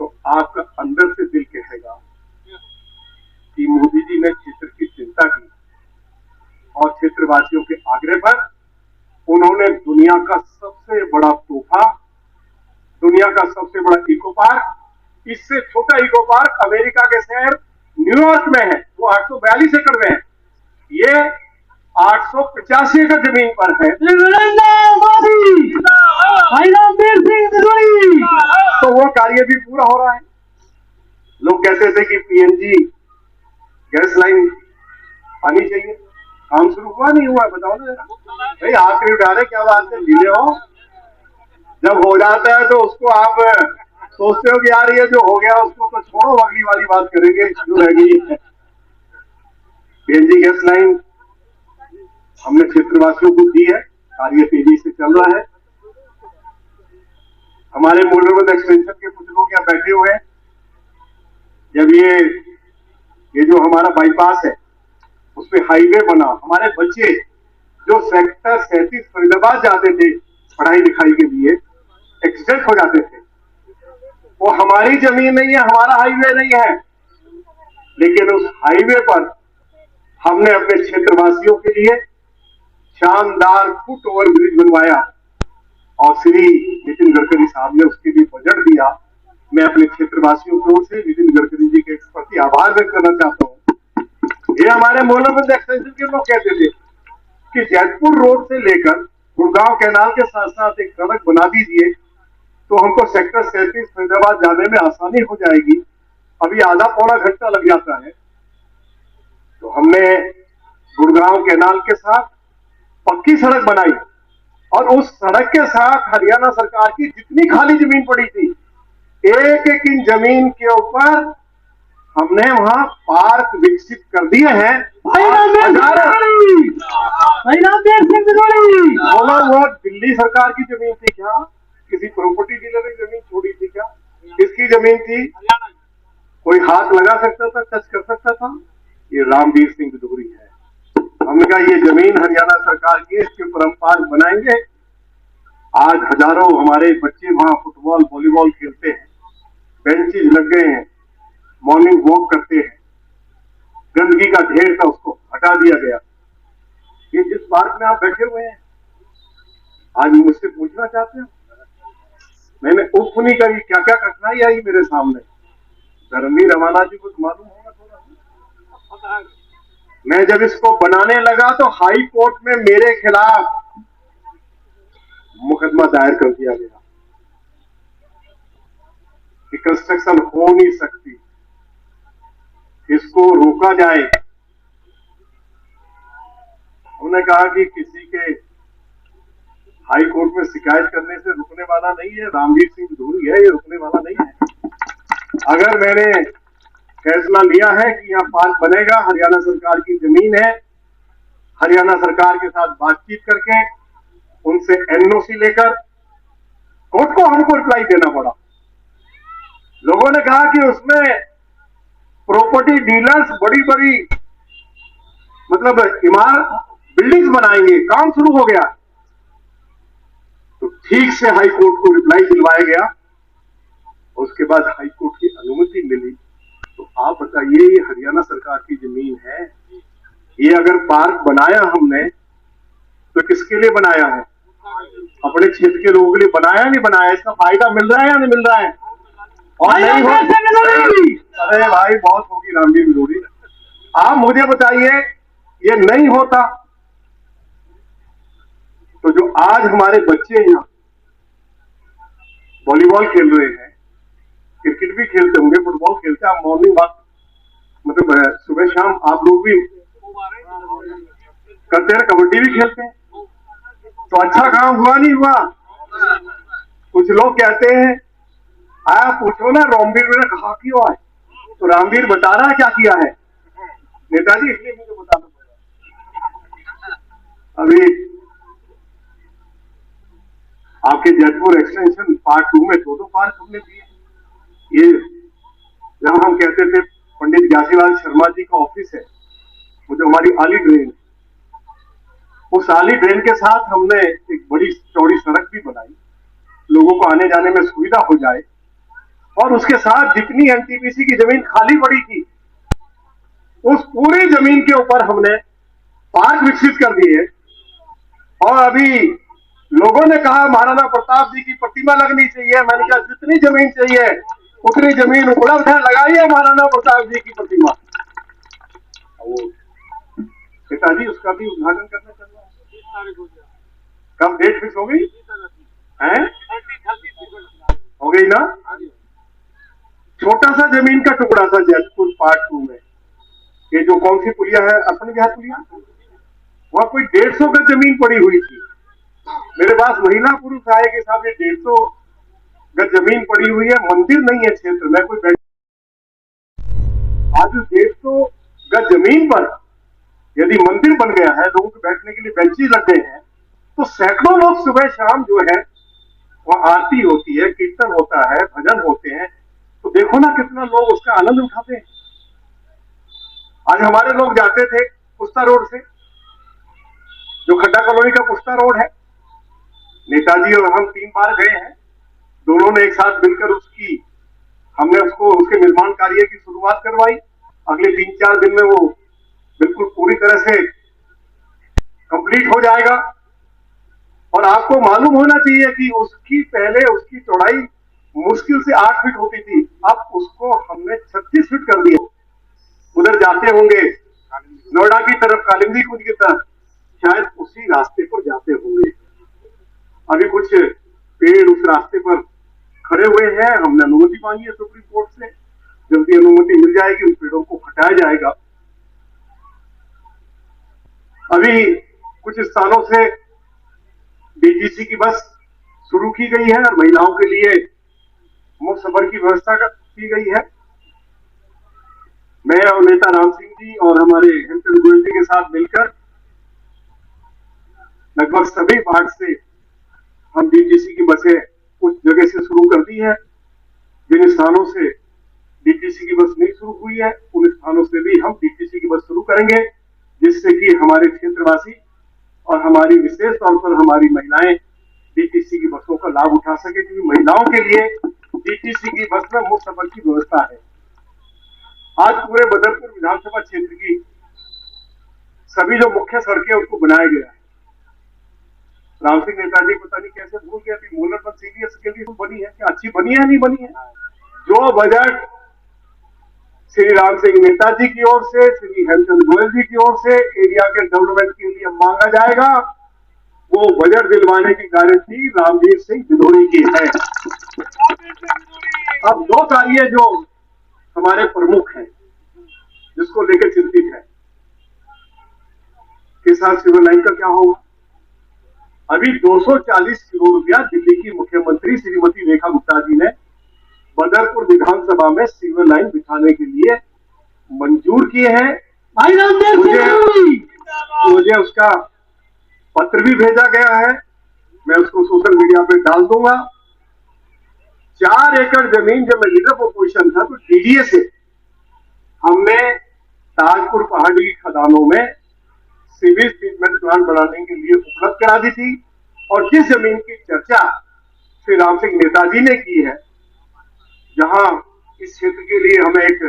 तो आपका अंदर से दिल कहेगा कि मोदी जी ने क्षेत्र की चिंता की और क्षेत्रवासियों के आग्रह पर उन्होंने दुनिया का सबसे बड़ा तोहफा, दुनिया का सबसे बड़ा इको पार्क, इससे छोटा इको पार्क अमेरिका के शहर न्यूयॉर्क में है, वो 842 एकड़ में है, ये 885 एकड़ जमीन पर है। तो वो कार्य भी पूरा हो रहा है। लोग कहते थे कि पीएनजी गैस लाइन आनी चाहिए, काम शुरू हुआ नहीं हुआ, बताओ ना भाई। आखिरी उठा रहे, क्या बात है, ढीले हो। जब हो जाता है तो उसको आप सोचते हो कि यार ये जो हो गया उसको तो छोड़ो, अगली वाली बात करेंगे जो रह गई है। पीएनजी गैस लाइन हमने क्षेत्रवासियों को दी है, कार्य तेजी से चल रहा है। हमारे मूलभूत एक्सटेंशन के कुछ लोग यहाँ बैठे हुए हैं। जब ये जो हमारा बाईपास है उसपे हाईवे बना, हमारे बच्चे जो सेक्टर 37 फरीदाबाद जाते थे पढ़ाई लिखाई के लिए, एक्सीडेंट हो जाते थे। वो हमारी जमीन नहीं है, हमारा हाईवे नहीं है, लेकिन उस हाईवे पर हमने अपने क्षेत्रवासियों के लिए शानदार फुट ओवर ब्रिज बनवाया और श्री नितिन गडकरी साहब ने उसके लिए बजट दिया। मैं अपने क्षेत्रवासियों की ओर से नितिन गडकरी जी के प्रति आभार व्यक्त करना चाहता हूँ। ये हमारे मोहल्लाबंद एक्सटेंशन के लोग कहते थे कि जैतपुर रोड से लेकर गुड़गांव कैनाल के साथ साथ एक सड़क बना दीजिए तो हमको सेक्टर 37 फरीदाबाद जाने में आसानी हो जाएगी। अभी आधा पौना घंटा लग जाता है। तो हमने गुड़गांव कैनाल के साथ पक्की सड़क बनाई और उस सड़क के साथ हरियाणा सरकार की जितनी खाली जमीन पड़ी थी, एक एक इंच जमीन के ऊपर हमने वहां पार्क विकसित कर दिए हैं। बोला वो दिल्ली सरकार की जमीन थी क्या? किसी प्रॉपर्टी डीलर ने जमीन छोड़ी थी क्या? किसकी जमीन थी? कोई हाथ लगा सकता था, टच कर सकता था? ये रामवीर सिंह धूरी है। हमने कहा ये जमीन हरियाणा सरकार की है, इसके ऊपर हम पार्क बनाएंगे। आज हजारों हमारे बच्चे वहां फुटबॉल, वॉलीबॉल खेलते हैं, बेंचेज लग गए हैं, मॉर्निंग वॉक करते हैं। गंदगी का ढेर था, उसको हटा दिया गया। ये जिस पार्क में आप बैठे हुए हैं, आज मुझसे पूछना चाहते हो, मैंने उफ नहीं करी, क्या क्या कठिनाई आई मेरे सामने। धर्मवीर रवाना जी को तो मालूम होगा थोड़ा। मैं जब इसको बनाने लगा तो हाई कोर्ट में मेरे खिलाफ मुकदमा दायर कर दिया गया कि कंस्ट्रक्शन हो नहीं सकती, इसको रोका जाए। उन्होंने कहा कि किसी के हाई कोर्ट में शिकायत करने से रुकने वाला नहीं है, रामवीर सिंह धूरी है, ये रुकने वाला नहीं है। अगर मैंने फैसला लिया है कि यहाँ पार्क बनेगा, हरियाणा सरकार की जमीन है, हरियाणा सरकार के साथ बातचीत करके उनसे एनओसी लेकर कोर्ट को हमको रिप्लाई देना पड़ा। लोगों ने कहा कि उसमें प्रॉपर्टी डीलर्स बड़ी बड़ी मतलब इमारत बिल्डिंग्स बनाएंगे, काम शुरू हो गया। तो ठीक से हाई कोर्ट को रिप्लाई दिलवाया गया, उसके बाद हाई कोर्ट की अनुमति मिली। तो आप बताइए, ये हरियाणा सरकार की जमीन है, ये अगर पार्क बनाया हमने तो किसके लिए बनाया है? अपने क्षेत्र के लोगों के लिए बनाया नहीं बनाया? इसका फायदा मिल रहा है या नहीं मिल रहा है? और नहीं हो, अरे भाई बहुत होगी रामवीर बिलोरी, आप मुझे बताइए, ये नहीं होता तो जो आज हमारे बच्चे यहाँ वॉलीबॉल खेल रहे हैं, क्रिकेट भी खेलते होंगे, फुटबॉल खेलते हैं, आप मॉर्निंग वॉक मतलब सुबह शाम आप लोग भी करते हैं, कबड्डी भी खेलते हैं, तो अच्छा काम हुआ नहीं हुआ? कुछ लोग कहते हैं, आप पूछो ना रामवीर ने कहा क्यों है, तो रामवीर बता रहा है क्या किया है नेताजी, इसलिए मुझे बताना पड़ा। अभी आपके जयपुर एक्सटेंशन पार्ट 2 में 2 पार्क हमने दिए। ये जहां हम कहते थे पंडित ज्ञासीलाल शर्मा जी का ऑफिस है, वो जो हमारी आली ड्रेन, उस आली ड्रेन के साथ हमने एक बड़ी चौड़ी सड़क भी बनाई, लोगों को आने जाने में सुविधा हो जाए, और उसके साथ जितनी एनटीपीसी की जमीन खाली पड़ी थी उस पूरी जमीन के ऊपर हमने पार्क विकसित कर दिए। और अभी लोगों ने कहा महाराणा प्रताप जी की प्रतिमा लगनी चाहिए, मैंने कहा जितनी जमीन चाहिए उतनी जमीन उपलब्ध है, लगाइए महाराणा प्रताप जी की प्रतिमा। पिताजी उसका भी उद्घाटन करना चल रहा है, कब डेट फिक्स हो गई है? हो गई ना? छोटा सा जमीन का टुकड़ा था जयपुर पार्ट 2 में, ये जो कौन सी पुलिया है, अपन विहार पुलिया, वहां कोई 150 गज जमीन पड़ी हुई थी। मेरे पास महिला पुरुष आए के साथ, ये 150 गज जमीन पड़ी हुई है, मंदिर नहीं है क्षेत्र में, कोई बैठ, आज 150 गज जमीन पर यदि मंदिर बन गया है, लोगों के बैठने के लिए बेंचेस लग गए हैं, तो सैकड़ों लोग सुबह शाम जो है वहां आरती होती है, कीर्तन होता है, भजन होते हैं, तो देखो ना कितना लोग उसका आनंद उठाते हैं। आज हमारे लोग जाते थे पुस्ता रोड से, जो खड्डा कॉलोनी का पुस्ता रोड है, नेताजी और हम 3 बार गए हैं, दोनों ने एक साथ मिलकर हमने उसके निर्माण कार्य की शुरुआत करवाई। अगले 3-4 दिन में वो बिल्कुल पूरी तरह से कंप्लीट हो जाएगा। और आपको मालूम होना चाहिए कि पहले उसकी चौड़ाई मुश्किल से 8 फीट होती थी, अब उसको हमने 36 फीट कर दिया। उधर जाते होंगे नोएडा की तरफ, कालिंदी कुंज की तरफ, शायद उसी रास्ते पर जाते होंगे। अभी कुछ पेड़ उस रास्ते पर खड़े हुए हैं, हमने अनुमति मांगी है सुप्रीम कोर्ट से, जल्दी अनुमति मिल जाएगी, उन पेड़ों को हटाया जाएगा। अभी कुछ स्थानों से डीटीसी की बस शुरू की गई है और महिलाओं के लिए मुफ्त सफर की व्यवस्था की गई है। मैं और नेता राम सिंह जी और हमारे हेमचंद गोयल जी के साथ मिलकर लगभग सभी वार्ड से हम डीटीसी की बसें कुछ जगह से शुरू कर दी है। जिन स्थानों से डीटीसी की बस नहीं शुरू हुई है, उन स्थानों से भी हम डीटीसी की बस शुरू करेंगे, जिससे कि हमारे क्षेत्रवासी और हमारी विशेष तौर पर हमारी महिलाएं डीटीसी की बसों का लाभ उठा सके, क्योंकि महिलाओं के लिए डीटीसी की बस में मुफ्त सफर की व्यवस्था है। आज पूरे बदरपुर विधानसभा क्षेत्र की सभी जो मुख्य सड़कें उसको बनाया गया है। राम सिंह नेताजी पता नहीं कैसे भूल गए, अभी मोलर बस सीडीएस के लिए बनी है, क्या अच्छी बनी है नहीं बनी है? जो बजट श्री राम सिंह नेताजी की ओर से, श्री हेमचंद गोयल जी की ओर से एरिया के डेवलपमेंट के लिए मांगा जाएगा, वो बजट दिलवाने की गारंटी रामवीर सिंह बिलोरी की है। अब 2 कार्य जो हमारे प्रमुख हैं, जिसको लेकर चिंतित है, के साथ सिविल लाइन का क्या होगा? अभी 240 करोड़ रुपया दिल्ली की मुख्यमंत्री श्रीमती रेखा गुप्ता जी ने बदरपुर विधानसभा में सिविल लाइन बिछाने के लिए मंजूर किए हैं। मुझे उसका पत्र भी भेजा गया है, मैं उसको सोशल मीडिया पे डाल दूंगा। 4 एकड़ जमीन जब मैं लीडर ऑफ अपोजिशन था तो डीडीए से हमने ताजपुर पहाड़ी की खदानों में सीवेज ट्रीटमेंट प्लांट बनाने के लिए उपलब्ध करा दी थी। और जिस जमीन की चर्चा श्री राम सिंह नेताजी ने की है, जहां इस क्षेत्र के लिए हमें एक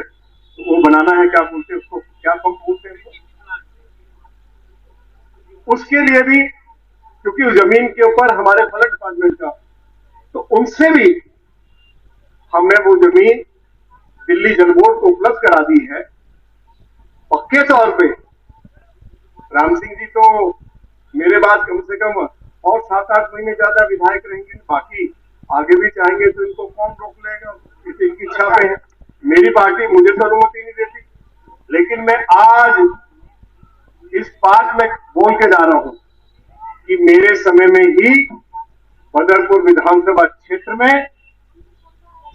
वो बनाना है, क्या बोलते हैं उसको, क्या पंप बोलते हैं उसके लिए भी, क्योंकि उस जमीन के ऊपर हमारे फ्लड डिपार्टमेंट का, तो उनसे भी हमने वो जमीन दिल्ली जल बोर्ड को उपलब्ध करा दी है पक्के तौर पे। राम सिंह जी तो मेरे बाद कम से कम और 7-8 महीने ज्यादा विधायक रहेंगे, बाकी आगे भी चाहेंगे तो इनको कौन रोक लेगा, इसी की इच्छा पे है। मेरी पार्टी मुझे तो अनुमति नहीं देती, लेकिन मैं आज इस बात में बोल के जा रहा हूं कि मेरे समय में ही बदरपुर विधानसभा क्षेत्र में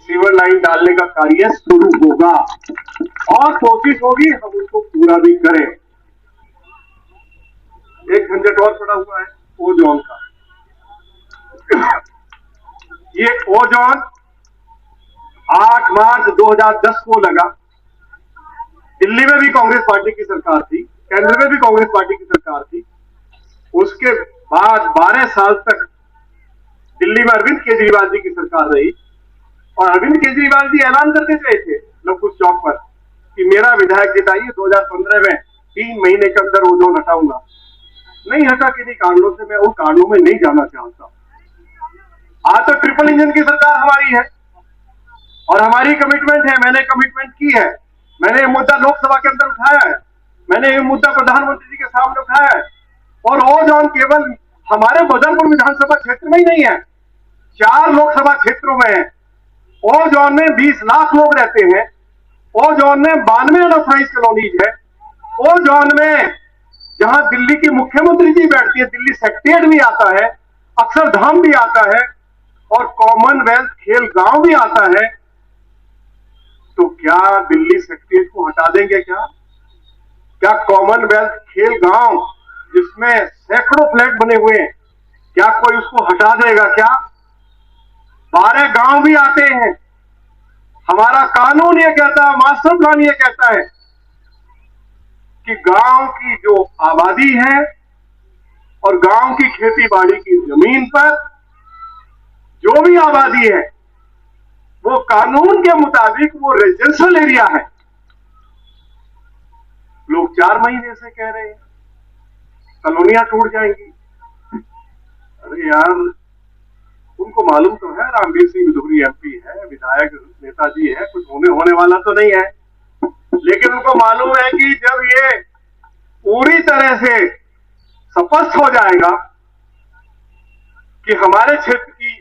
सीवर लाइन डालने का कार्य शुरू होगा और कोशिश होगी हम उसको पूरा भी करें। एक झंझट और पड़ा हुआ है ओजोन का। ये ओजोन 8 मार्च 2010 को लगा। दिल्ली में भी कांग्रेस पार्टी की सरकार थी, केंद्र में भी कांग्रेस पार्टी की सरकार थी। उसके बाद 12 साल तक दिल्ली में अरविंद केजरीवाल जी की सरकार रही और अरविंद केजरीवाल जी ऐलान करके गए थे लोककुश चौक पर कि मेरा विधायक जिताइए, 2015 में 3 महीने के अंदर ओजोन हटाऊंगा। नहीं हटा, किन्हीं कारणों से, मैं उन कारणों में नहीं जाना चाहता। आज तो ट्रिपल इंजन की सरकार हमारी है और हमारी कमिटमेंट है, मैंने कमिटमेंट की है, मैंने ये मुद्दा लोकसभा के अंदर उठाया है, मैंने ये मुद्दा प्रधानमंत्री जी के सामने उठाया है। और ओजोन केवल हमारे बदरपुर विधानसभा क्षेत्र में ही नहीं है, 4 लोकसभा क्षेत्रों में है। ओजोन में 20 लाख लोग रहते हैं। ओजोन में 92 अनऑथराइज्ड कॉलोनीज है। ओजोन में जहां दिल्ली की मुख्यमंत्री जी बैठती है, दिल्ली सेक्रेटेरिएट भी आता है, अक्षरधाम भी आता है और कॉमनवेल्थ खेल गांव भी आता है। तो क्या दिल्ली सेक्रेटेरिएट को हटा देंगे? क्या कॉमनवेल्थ खेल गांव जिसमें सैकड़ों फ्लैट बने हुए हैं, क्या कोई उसको हटा देगा? क्या 12 गांव भी आते हैं। हमारा कानून ये कहता है, मास्टर प्लान ये कहता है कि गांव की जो आबादी है और गांव की खेती बाड़ी की जमीन पर जो भी आबादी है वो कानून के मुताबिक वो रेजिडेंशियल एरिया है। लोग 4 महीने से कह रहे हैं कॉलोनियां टूट जाएंगी। अरे यार, उनको मालूम तो है रामवीर सिंह विधुरी एमपी है, विधायक नेताजी है, कुछ होने वाला तो नहीं है। लेकिन उनको मालूम है कि जब ये पूरी तरह से स्पष्ट हो जाएगा कि हमारे क्षेत्र की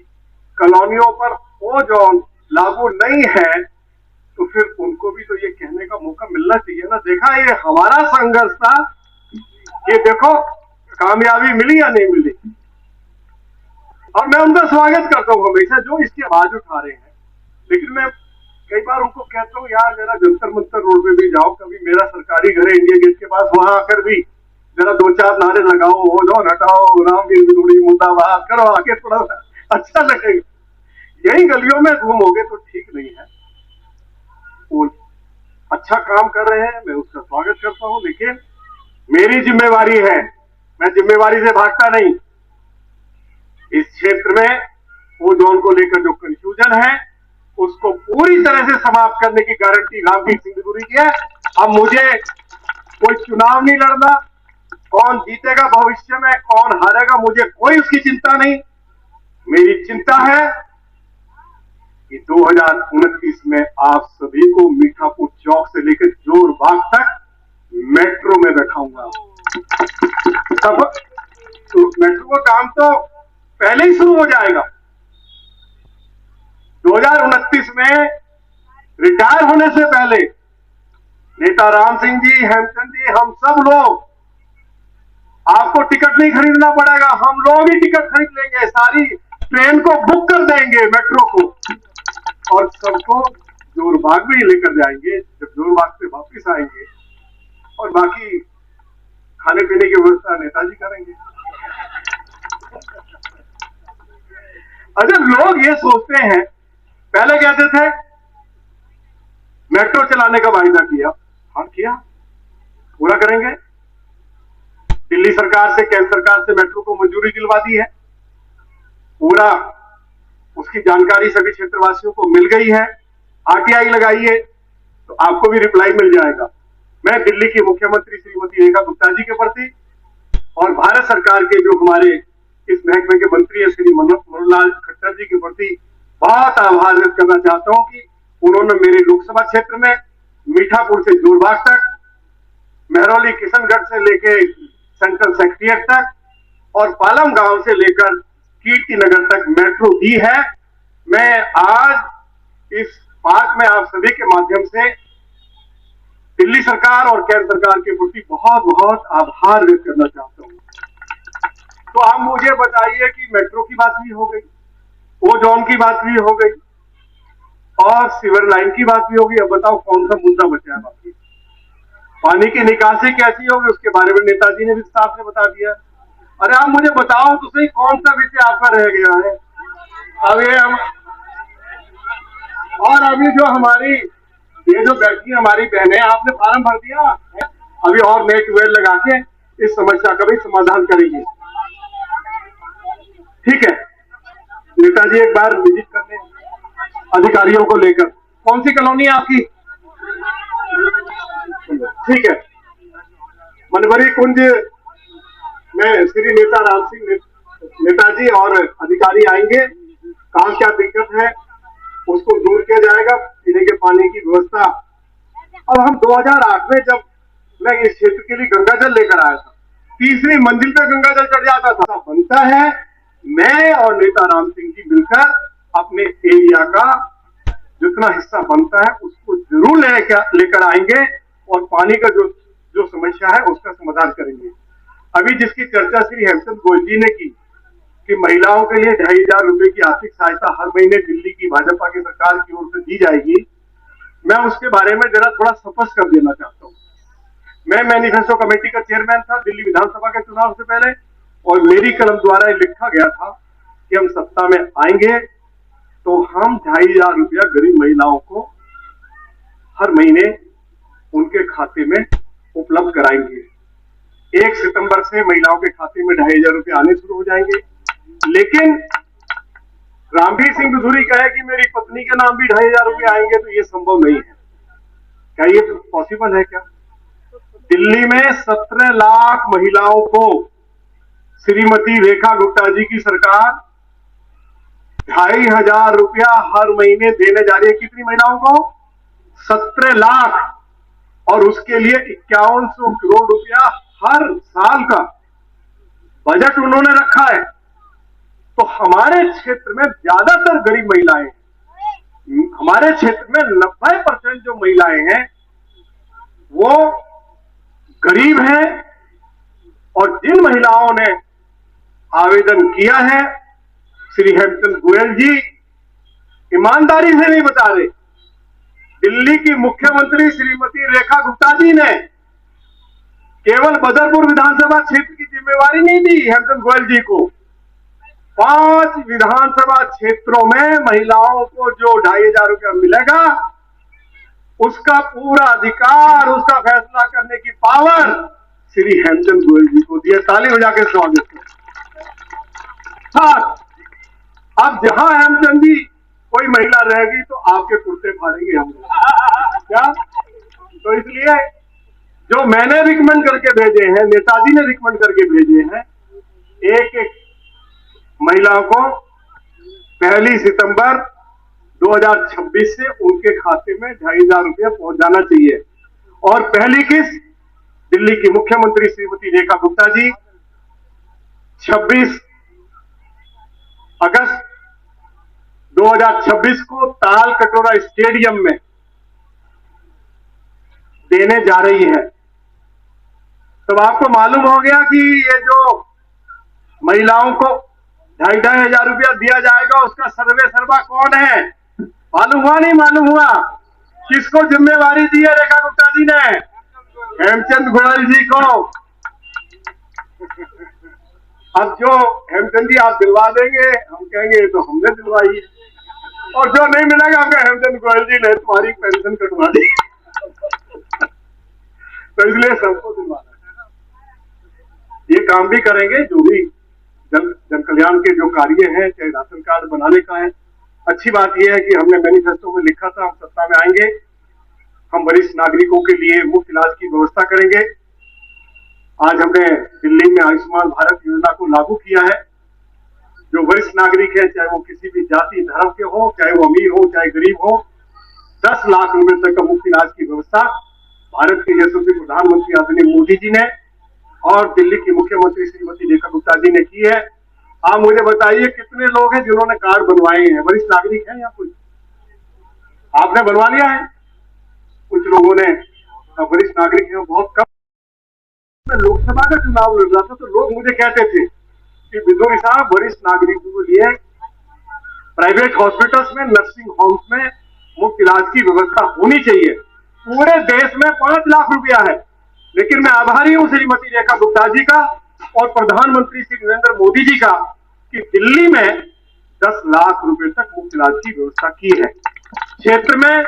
कॉलोनियों पर ओजोन लागू नहीं है, तो फिर उनको भी तो ये कहने का मौका मिलना चाहिए ना। देखा, ये हमारा संघर्ष था, ये देखो कामयाबी मिली या नहीं मिली। और मैं उनका स्वागत करता हूं हमेशा जो इसकी आवाज उठा रहे हैं। लेकिन मैं कई बार उनको कहता हूँ, यार जरा जंतर मंतर रोड पे भी जाओ, कभी मेरा सरकारी घर है इंडिया गेट के पास, वहां आकर भी जरा 2-4 नारे लगाओ, ओजोन हटाओ, रामवीर विधुरी मुर्दाबाद करो, आके थोड़ा अच्छा लगेगा। यही गलियों में घूमोगे तो ठीक नहीं है। वो अच्छा काम कर रहे हैं, मैं उसका स्वागत करता हूं, लेकिन मेरी जिम्मेवारी है, मैं जिम्मेवारी से भागता नहीं। इस क्षेत्र में ओजोन को लेकर जो कंफ्यूजन है उसको पूरी तरह से समाप्त करने की गारंटी रामवीर सिंह विधुरी की है। अब मुझे कोई चुनाव नहीं लड़ना, कौन जीतेगा भविष्य में, कौन हारेगा, मुझे कोई उसकी चिंता नहीं। मेरी चिंता है कि 2029 में आप सभी को मीठापुर चौक से लेकर जोरबाग तक मेट्रो में बैठाऊंगा। तब तो मेट्रो का काम तो पहले ही शुरू हो जाएगा। 2029 में रिटायर होने से पहले नेता राम सिंह जी, हेमचंद जी, हम सब लोग, आपको टिकट नहीं खरीदना पड़ेगा, हम लोग ही टिकट खरीद लेंगे, सारी ट्रेन को बुक कर देंगे, मेट्रो को, और सबको जोरबाग भी लेकर जाएंगे। जब जोरबाग से वापस आएंगे और बाकी खाने पीने की व्यवस्था नेताजी करेंगे। अच्छा, लोग ये सोचते हैं, पहले कहते थे मेट्रो चलाने का वायदा किया, हाँ किया, पूरा करेंगे। सरकार से, केंद्र सरकार से मेट्रो को मंजूरी दिलवा दी है। पूरा उसकी जानकारी सभी क्षेत्रवासियों को मिल गई है। आरटीआई लगाइए तो आपको भी रिप्लाई मिल जाएगा। मैं दिल्ली की मुख्यमंत्री श्रीमती रेखा गुप्ता जी के प्रति और भारत सरकार के जो हमारे इस महकमे के मंत्री है श्री मनोहर लाल खट्टर जी के प्रति बहुत आभार व्यक्त करना चाहता हूं कि उन्होंने मेरे लोकसभा क्षेत्र में मीठापुर से जोरबाग तक, मेहरौली किशनगढ़ से लेके सेंट्रल सेक्रेटेरिएट तक और पालम गांव से लेकर कीर्तिनगर तक मेट्रो दी है। मैं आज इस पार्क में आप सभी के माध्यम से दिल्ली सरकार और केंद्र सरकार के प्रति बहुत बहुत आभार व्यक्त करना चाहता हूं। तो आप मुझे बताइए कि मेट्रो की बात भी हो गई, ओजोन की बात भी हो गई और सीवर लाइन की बात भी होगी। अब बताओ कौन सा मुद्दा बचा है बाकी? पानी की निकासी कैसी होगी उसके बारे में नेताजी ने विस्तार से बता दिया। अरे आप मुझे बताओ तो सही कौन सा विषय आपका रह गया है? अभी हम और अभी जो हमारी ये जो बैठी हमारी बहनें, आपने फार्म भर दिया? अभी और नए ट्यूबवेल लगा के इस समस्या का भी समाधान करेंगे। ठीक है, नेताजी एक बार विजिट करने अधिकारियों को लेकर। कौन सी कॉलोनी है आपकी? ठीक है, मनवरी कुंज में श्री नेता राम सिंह नेताजी और अधिकारी आएंगे। कहाँ क्या दिक्कत है उसको दूर किया जाएगा, पीने के पानी की व्यवस्था। अब हम 2008 में जब मैं इस क्षेत्र के लिए गंगा जल लेकर आया था, तीसरी मंजिल पे गंगा जल चढ़ जाता था। बनता है मैं और नेता राम सिंह जी मिलकर अपने एरिया का जितना हिस्सा बनता है उसको जरूर लेकर आएंगे और पानी का जो समस्या है उसका समाधान करेंगे। अभी जिसकी चर्चा श्री हेमचंद गोयल जी ने की कि महिलाओं के लिए 2500 रुपए की आर्थिक सहायता हर महीने दिल्ली की भाजपा की सरकार की ओर से दी जाएगी, मैं उसके बारे में जरा थोड़ा स्पष्ट कर देना चाहता हूँ। मैं मैनिफेस्टो कमेटी का चेयरमैन था दिल्ली विधानसभा के चुनाव से पहले और मेरी कलम द्वारा लिखा गया था कि हम सत्ता में आएंगे तो हम 2500 रुपया गरीब महिलाओं को हर महीने उनके खाते में उपलब्ध कराएंगे। 1 सितंबर से महिलाओं के खाते में 2500 रुपये आने शुरू हो जाएंगे। लेकिन रामवीर सिंह बिधूरी कहे कि मेरी पत्नी के नाम भी 2500 रुपये आएंगे, तो ये संभव नहीं है। क्या ये पॉसिबल है क्या? दिल्ली में 17 लाख महिलाओं को श्रीमती रेखा गुप्ता जी की सरकार 2500 रुपया हर महीने देने जा रही है। कितनी महिलाओं को? 17 लाख। और उसके लिए 5100 करोड़ रुपया हर साल का बजट उन्होंने रखा है। तो हमारे क्षेत्र में ज्यादातर गरीब महिलाएं, हमारे क्षेत्र में 90% जो महिलाएं हैं वो गरीब हैं। और जिन महिलाओं ने आवेदन किया है, श्री हेमचंद गोयल जी ईमानदारी से नहीं बता रहे। दिल्ली की मुख्यमंत्री श्रीमती रेखा गुप्ता जी ने केवल बदरपुर विधानसभा क्षेत्र की जिम्मेवारी नहीं दी हेमचंद गोयल जी को। 5 विधानसभा क्षेत्रों में महिलाओं को जो 2500 रुपया मिलेगा उसका पूरा अधिकार, उसका फैसला करने की पावर श्री हेमचंद गोयल जी को दिया। ताली बजा के स्वागत करें। हाँ, अब जहां हेमचंद जी कोई महिला रहेगी तो आपके कुर्ते फाड़ेंगे हम लोग। क्या? तो इसलिए जो मैंने रिकमेंड करके भेजे हैं, नेताजी ने रिकमेंड करके भेजे हैं, एक महिलाओं को 1 सितंबर 2026 से उनके खाते में 2500 रुपया पहुंच जाना चाहिए। और पहली किस्त दिल्ली की मुख्यमंत्री श्रीमती रेखा गुप्ता जी 26 अगस्त 2026 को ताल कटोरा स्टेडियम में देने जा रही है। तब आपको मालूम हो गया कि ये जो महिलाओं को 2500 रुपया दिया जाएगा उसका सर्वे सर्वा कौन है। मालूम हुआ? नहीं मालूम हुआ? किसको जिम्मेवारी दी है रेखा गुप्ता जी ने? हेमचंद गोयल जी को। अब जो हेमचंद जी आप दिलवा देंगे, हम कहेंगे तो हमने दिलवाई है, और जो नहीं मिलेगा हम कहेंगे हेमचंद गोयल जी ने तुम्हारी पेंशन कटवा दी। तो इसलिए सबको दिलवाना है। ये काम भी करेंगे जो भी जन कल्याण के जो कार्य हैं, चाहे राशन कार्ड बनाने का है। अच्छी बात यह है कि हमने मैनिफेस्टो में लिखा था हम सत्ता में आएंगे, हम वरिष्ठ नागरिकों के लिए मुफ्त इलाज की व्यवस्था करेंगे। आज हमने दिल्ली में आयुष्मान भारत योजना को लागू किया है। जो वरिष्ठ नागरिक है, चाहे वो किसी भी जाति धर्म के हो, चाहे वो अमीर हो चाहे गरीब हो, 10 लाख रुपए तक का मुफ्त इलाज की व्यवस्था भारत के यशस्वी प्रधानमंत्री आदरणीय मोदी जी ने और दिल्ली की मुख्यमंत्री श्रीमती रेखा गुप्ता जी ने की है। आप मुझे बताइए कितने लोग हैं जिन्होंने कार्ड बनवाए हैं? वरिष्ठ नागरिक हैं या कुछ? आपने बनवा लिया है? कुछ लोगों ने, वरिष्ठ नागरिक हैं बहुत कम। लोकसभा का चुनाव लड़ रहा था तो लोग मुझे कहते थे कि बिदुरी साहब, वरिष्ठ नागरिकों के लिए प्राइवेट हॉस्पिटल्स में, नर्सिंग होम्स में मुफ्त इलाज की व्यवस्था होनी चाहिए। पूरे देश में 5 लाख रुपया है, लेकिन मैं आभारी हूं श्रीमती रेखा गुप्ता जी का और प्रधानमंत्री श्री नरेंद्र मोदी जी का कि दिल्ली में 10 लाख रुपए तक मुफ्त इलाज की व्यवस्था की है। क्षेत्र में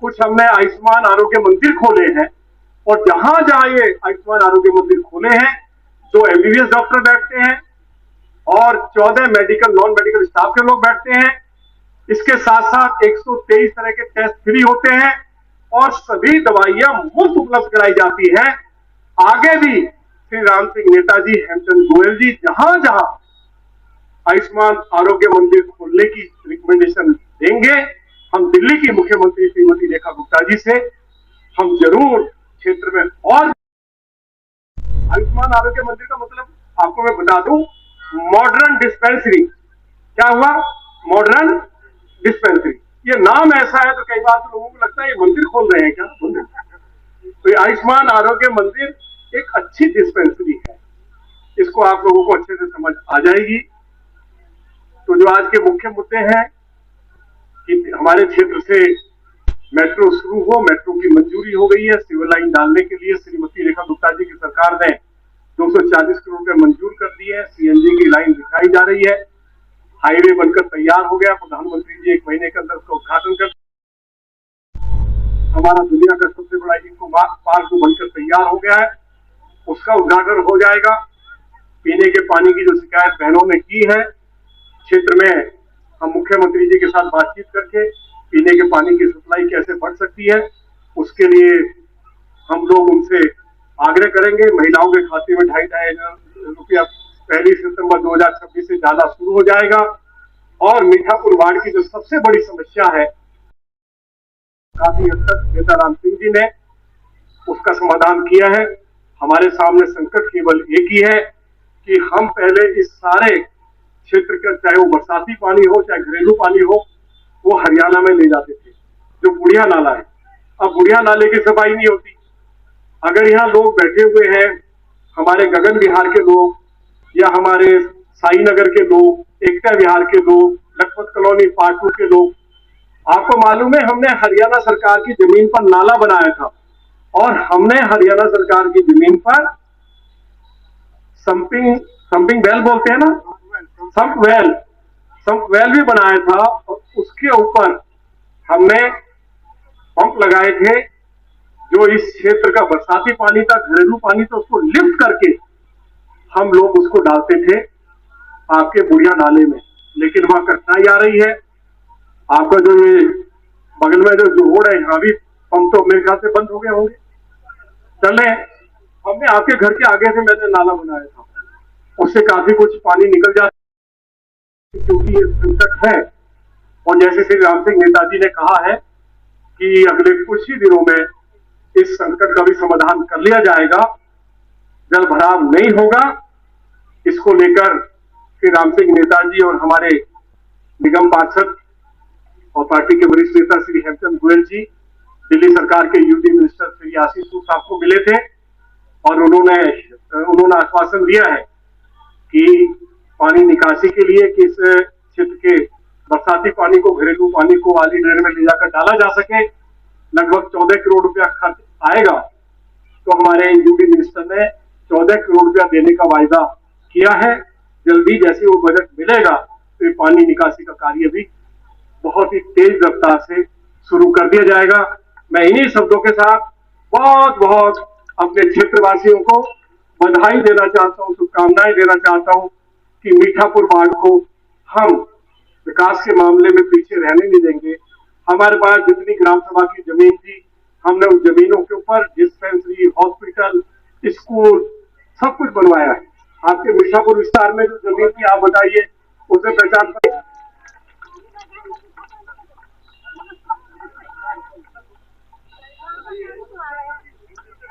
कुछ हमने आयुष्मान आरोग्य मंदिर खोले हैं और जहां जहां ये आयुष्मान आरोग्य मंदिर खोले हैं, 2 MBBS डॉक्टर बैठते हैं और 14 मेडिकल नॉन मेडिकल स्टाफ के लोग बैठते हैं। इसके साथ साथ 123 तरह के टेस्ट फ्री होते हैं और सभी दवाइयां मुफ्त उपलब्ध कराई जाती हैं। आगे भी श्री राम सिंह नेताजी, हेमचंद गोयल जी जहां जहां आयुष्मान आरोग्य मंदिर खोलने की रिकमेंडेशन देंगे, हम दिल्ली की मुख्यमंत्री श्रीमती रेखा गुप्ता जी से हम जरूर क्षेत्र में और आयुष्मान आरोग्य मंदिर का मतलब आपको मैं बता दूं, मॉडर्न डिस्पेंसरी। क्या हुआ? Modern dispensary. ये नाम ऐसा है तो कई बार तो लोगों को लगता है ये मंदिर खोल रहे हैं क्या? मंदिर। तो ये आयुष्मान आरोग्य मंदिर एक अच्छी डिस्पेंसरी है, इसको आप लोगों को अच्छे से समझ आ जाएगी। तो जो आज के मुख्य मुद्दे हैं कि हमारे क्षेत्र से मेट्रो शुरू हो, मेट्रो की मंजूरी हो गई है। सिविल लाइन डालने के लिए श्रीमती रेखा गुप्ता जी की सरकार ने 240 करोड़ रुपए मंजूर कर दिए हैं। CNG की लाइन बिछाई जा रही है, हाईवे बनकर तैयार हो गया। प्रधानमंत्री जी 1 महीने के अंदर उसका उद्घाटन कर, हमारा दुनिया का सबसे बड़ा इको पार्क बनकर तैयार हो गया है, उसका उद्घाटन हो जाएगा। पीने के पानी की जो शिकायत बहनों ने की है, क्षेत्र में हम मुख्यमंत्री जी के साथ बातचीत करके पीने के पानी की सप्लाई कैसे बढ़ सकती है, उसके लिए हम लोग उनसे आग्रह करेंगे। महिलाओं के खाते में 2,500 रुपया 1 सितंबर 2026 से ज्यादा शुरू हो जाएगा। और मीठापुर वार्ड की जो सबसे बड़ी समस्या है, काफी हद तक नेता राम सिंह जी ने उसका समाधान किया है। हमारे सामने संकट केवल एक ही है कि हम पहले इस सारे क्षेत्र का, चाहे वो बरसाती पानी हो चाहे घरेलू पानी हो, वो हरियाणा में ले जाते थे, जो बुढ़िया नाला है। अब बुढ़िया नाले की सफाई नहीं होती। अगर यहाँ लोग बैठे हुए हैं, हमारे गगन विहार के लोग या हमारे साई नगर के लोग, एकता विहार के लोग, लखपत कॉलोनी पार्ट 2 के लोग, आपको मालूम है हमने हरियाणा सरकार की जमीन पर नाला बनाया था और हमने हरियाणा सरकार की जमीन पर संपिंग वेल बोलते हैं ना, संप वेल भी बनाया था और उसके ऊपर हमने पंप लगाए थे जो इस क्षेत्र का बरसाती पानी था, घरेलू पानी था, उसको लिफ्ट करके हम लोग उसको डालते थे आपके बुढ़िया नाले में। लेकिन वहां कठिनाई आ रही है। आपका जो ये बगल में जो रोड है, यहाँ भी पंप तो मेरे ख्याल से बंद हो गए होंगे। चले, हमने आपके घर के आगे से मैंने नाला बनाया था, उससे काफी कुछ पानी निकल जाता, क्योंकि ये संकट है। और जैसे श्री राम सिंह नेताजी ने कहा है कि अगले कुछ ही दिनों में इस संकट का भी समाधान कर लिया जाएगा, जल भराव नहीं होगा। इसको लेकर श्री राम सिंह नेताजी और हमारे निगम पार्षद और पार्टी के वरिष्ठ नेता श्री हेमचंद गोयल जी दिल्ली सरकार के यूटी मिनिस्टर श्री आशीष साहब को मिले थे और उन्होंने आश्वासन दिया है कि पानी निकासी के लिए कि इस क्षेत्र के बरसाती पानी को, घरेलू पानी को वाली ड्रेन में ले जाकर डाला जा सके। लगभग 14 करोड़ रुपया खर्च आएगा। तो हमारे यूटी मिनिस्टर ने 14 करोड़ रुपया देने का वायदा किया है। जल्दी जैसे वो बजट मिलेगा तो ये पानी निकासी का कार्य भी बहुत ही तेज रफ्तार से शुरू कर दिया जाएगा। मैं इन्हीं शब्दों के साथ बहुत बहुत अपने क्षेत्रवासियों को बधाई देना चाहता हूँ, शुभकामनाएं देना चाहता हूँ कि मीठापुर वार्ड को हम विकास के मामले में पीछे रहने नहीं देंगे। हमारे पास जितनी ग्राम सभा की जमीन थी, हमने उन जमीनों के ऊपर डिस्पेंसरी, हॉस्पिटल, स्कूल सब कुछ बनवाया है। आपके मीठापुर विस्तार में जो जमीन थी, आप बताइए उसे पहचान पाइए।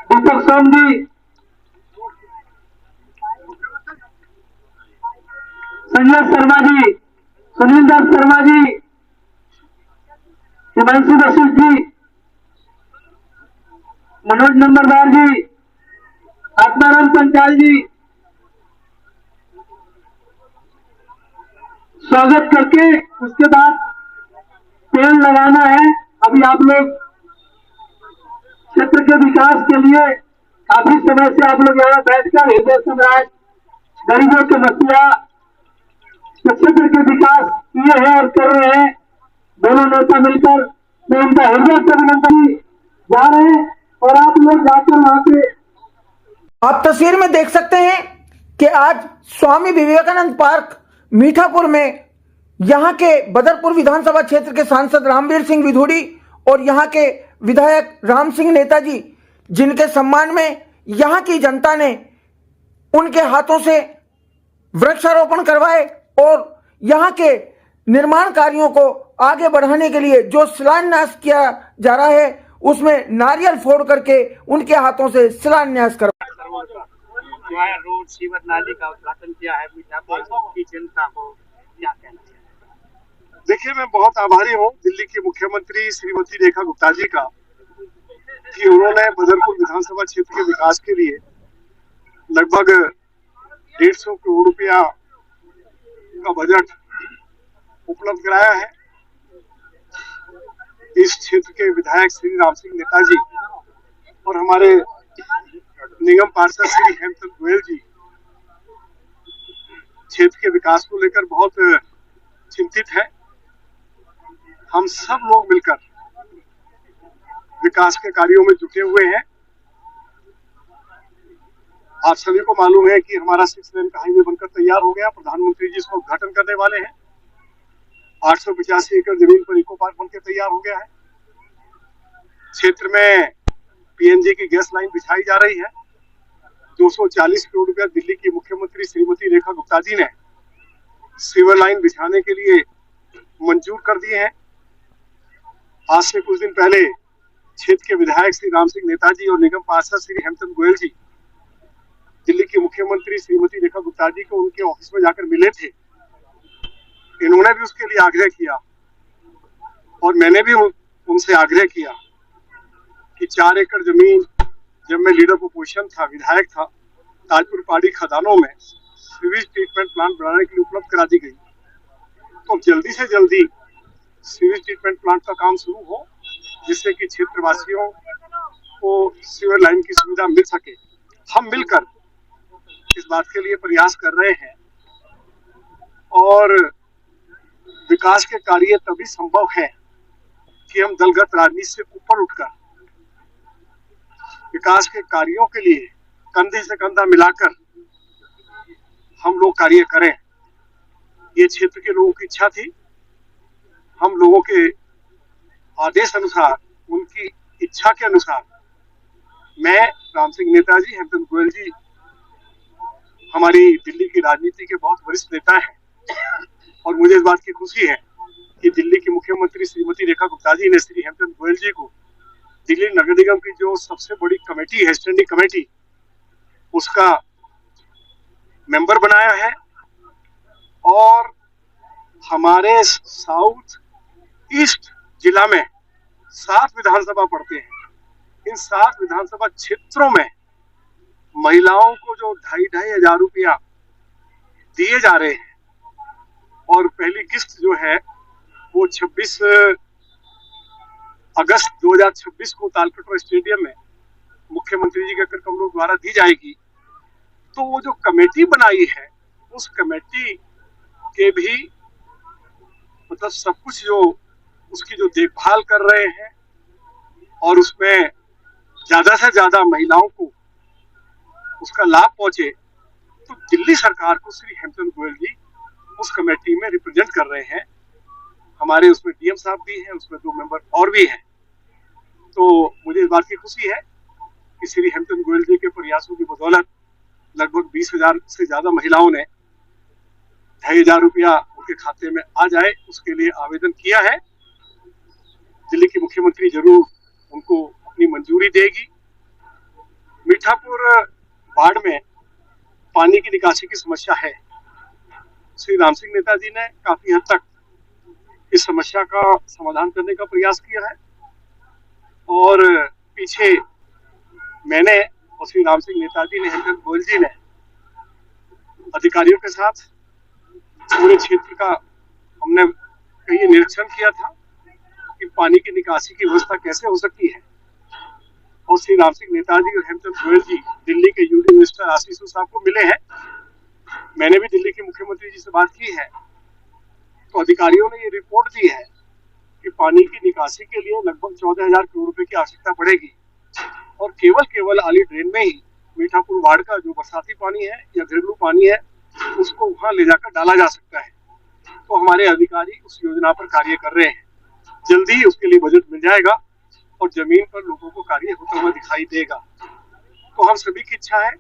दीपक सोम जी, संजय शर्मा जी, सुनील दास शर्मा जी, हिमांशु वशिष्ठ जी, मनोज नंबरदार जी, आत्माराम पंचाल जी, स्वागत करके उसके बाद पेड़ लगाना है। अभी आप लोग क्षेत्र के विकास के लिए काफी समय से आप लोग यहाँ बैठकर हृदय सम्राट, गरीबों के मसला, क्षेत्र के विकास किए हैं और कर रहे हैं। दोनों नेता मिलकर मैं उनका हृदय से अभिनंदन जा रहे हैं और आप लोग जाकर वहां पे आप तस्वीर में देख सकते हैं कि आज स्वामी विवेकानंद पार्क मीठापुर में यहाँ के बदरपुर विधानसभा क्षेत्र के सांसद रामवीर सिंह विधुड़ी और यहाँ के विधायक राम सिंह नेताजी, जिनके सम्मान में यहाँ की जनता ने उनके हाथों से वृक्षारोपण करवाए और यहाँ के निर्माण कार्यों को आगे बढ़ाने के लिए जो शिलान्यास किया जा रहा है, उसमें नारियल फोड़ करके उनके हाथों से शिलान्यास करवाया। रोड, सीवर, नाली का उद्घाटन किया है मीठापुर की जनता को, क्या कहना चाहिए? देखिए, मैं बहुत आभारी हूँ दिल्ली की मुख्यमंत्री श्रीमती रेखा गुप्ता जी का कि उन्होंने बदरपुर विधानसभा क्षेत्र के विकास के लिए लगभग 150 करोड़ रुपया का बजट उपलब्ध कराया है। इस क्षेत्र के विधायक श्री राम सिंह नेताजी और हमारे निगम पार्षद श्री हेमचंद गोयल जी क्षेत्र के विकास को लेकर बहुत चिंतित है। हम सब लोग मिलकर विकास के कार्यों में जुटे हुए हैं। आप सभी को मालूम है कि हमारा 6 लेन का हाईवे बनकर तैयार हो गया। प्रधानमंत्री जी इसका उद्घाटन करने वाले हैं। 885 एकड़ जमीन पर इको पार्क बनकर तैयार हो गया है। क्षेत्र में पीएनजी की गैस लाइन बिछाई जा रही है। 240 करोड़ रुपया दिल्ली की मुख्यमंत्री श्रीमती रेखा गुप्ता जी ने सीवर लाइन बिछाने के लिए मंजूर कर दिए हैं। आज से कुछ दिन पहले क्षेत्र के विधायक श्री राम सिंह नेताजी और निगम पार्षद श्री हेमचंद गोयल जी दिल्ली की मुख्यमंत्री श्रीमती रेखा गुप्ता जी को उनके ऑफिस में जाकर मिले थे। इन्होंने भी उसके लिए आग्रह किया और मैंने भी उनसे आग्रह किया कि 4 एकड़ जमीन जब मैं लीडर पोजीशन था, विधायक था, ताजपुर पहाड़ी खदानों में सीवेज ट्रीटमेंट प्लांट बनाने के लिए उपलब्ध करा दी गई। तो जल्दी से जल्दी सीवेज ट्रीटमेंट प्लांट का काम शुरू हो, जिससे कि क्षेत्रवासियों को सीवर लाइन की सुविधा मिल सके। हम मिलकर इस बात के लिए प्रयास कर रहे हैं और विकास के कार्य तभी संभव है कि हम दलगत राजनीति से ऊपर उठकर विकास के कार्यों के लिए कंधे से कंधा मिलाकर हम लोग कार्य करें। ये क्षेत्र के लोगों की इच्छा थी। हम लोगों के आदेश अनुसार, उनकी इच्छा के अनुसार मैं, राम सिंह नेताजी, हेमचंद गोयल जी हमारी दिल्ली की राजनीति के बहुत वरिष्ठ नेता हैं और मुझे इस बात की खुशी है कि दिल्ली की मुख्यमंत्री श्रीमती रेखा गुप्ता जी ने श्री हेमचंद गोयल जी को दिल्ली नगर निगम की जो सबसे बड़ी कमेटी है, स्टैंडिंग कमेटी, उसका मेंबर बनाया है। और हमारे साउथ ईस्ट जिला में 7 विधानसभा पड़ते हैं। इन 7 विधानसभा क्षेत्रों में महिलाओं को जो 2,500 हजार रुपया दिए जा रहे हैं और पहली किस्त जो है वो 26 अगस्त 2026 को तालकटोरा स्टेडियम में मुख्यमंत्री जी के कर कमलों द्वारा दी जाएगी। तो वो जो कमेटी बनाई है, उस कमेटी के भी मतलब सब कुछ जो उसकी जो देखभाल कर रहे हैं और उसमें ज्यादा से ज्यादा महिलाओं को उसका लाभ पहुंचे, तो दिल्ली सरकार को श्री हेमचंद गोयल जी उस कमेटी में रिप्रेजेंट कर रहे हैं। हमारे उसमें डीएम साहब भी हैं, उसमें 2 मेंबर और भी हैं। तो मुझे इस बात की खुशी है कि श्री हेमचंद गोयल जी के प्रयासों की बदौलत लगभग 20,000 से ज्यादा महिलाओं ने 2,500 रुपया उनके खाते में आ जाए, उसके लिए आवेदन किया है। दिल्ली की मुख्यमंत्री जरूर उनको अपनी मंजूरी देगी। मीठापुर वार्ड में पानी की निकासी की समस्या है। श्री राम सिंह नेताजी ने काफी हद तक इस समस्या का समाधान करने का प्रयास किया है और पीछे मैंने और श्री राम सिंह नेताजी ने, हेमचंद गोयल जी ने अधिकारियों के साथ पूरे क्षेत्र का हमने कहीं निरीक्षण किया था कि पानी की निकासी की व्यवस्था कैसे हो सकती है। और श्री राम सिंह नेताजी और हेमचंद गोयल जी दिल्ली के यूनियन मिनिस्टर आशीष साहब को मिले हैं। मैंने भी दिल्ली के मुख्यमंत्री जी से बात की है, तो अधिकारियों ने ये रिपोर्ट दी है कि पानी की निकासी के लिए लगभग 14,000 करोड़ रुपए की आवश्यकता पड़ेगी और केवल आली ड्रेन में ही मीठापुर वार्ड का जो बरसाती पानी है या घरेलू पानी है उसको वहां ले जाकर डाला जा सकता है। तो हमारे अधिकारी उस योजना पर कार्य कर रहे हैं। जल्दी ही उसके लिए बजट मिल जाएगा और जमीन पर लोगों को कार्य होता हुआ दिखाई देगा। तो हम सभी की इच्छा है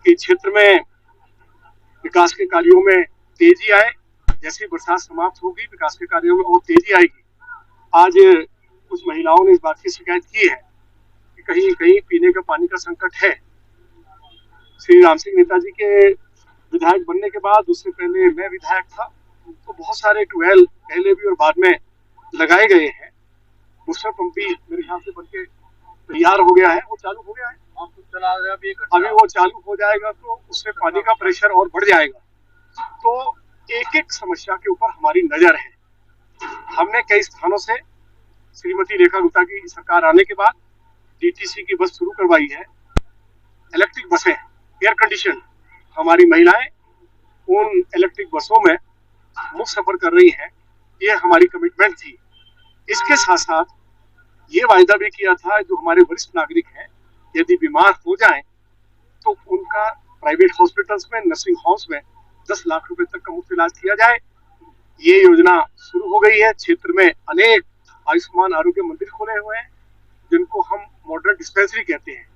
कि क्षेत्र में विकास के कार्यों में तेजी आए। जैसे बरसात समाप्त होगी, विकास के कार्यों में और तेजी आएगी। आज कुछ महिलाओं ने इस बात की शिकायत की है कि कहीं कहीं पीने का पानी का संकट है। श्री राम सिंह नेताजी के विधायक बनने के बाद, उससे पहले मैं विधायक था, तो बहुत सारे ट्यूबवेल पहले भी और बाद में लगाए गए हैं। बूस्टर पंप भी मेरे ख्याल से बनके तैयार हो गया है, वो चालू हो गया है, अभी वो चालू हो जाएगा तो उससे पानी का प्रेशर और बढ़ जाएगा। तो एक एक समस्या के ऊपर हमारी नजर है। हमने कई स्थानों से श्रीमती रेखा गुप्ता की सरकार आने के बाद डीटीसी की बस शुरू करवाई है, इलेक्ट्रिक बसें, एयर कंडीशन। हमारी महिलाएं उन इलेक्ट्रिक बसों में मुफ्त सफर कर रही हैं, ये हमारी कमिटमेंट थी। इसके साथ साथ ये वायदा भी किया था जो हमारे वरिष्ठ नागरिक हैं यदि बीमार हो जाएं तो उनका प्राइवेट हॉस्पिटल्स में, नर्सिंग होम्स में 10 लाख रुपए तक का मुफ्त इलाज किया जाए। ये योजना शुरू हो गई है। क्षेत्र में अनेक आयुष्मान आरोग्य मंदिर खोले हुए हैं जिनको हम मॉडर्न डिस्पेंसरी कहते हैं।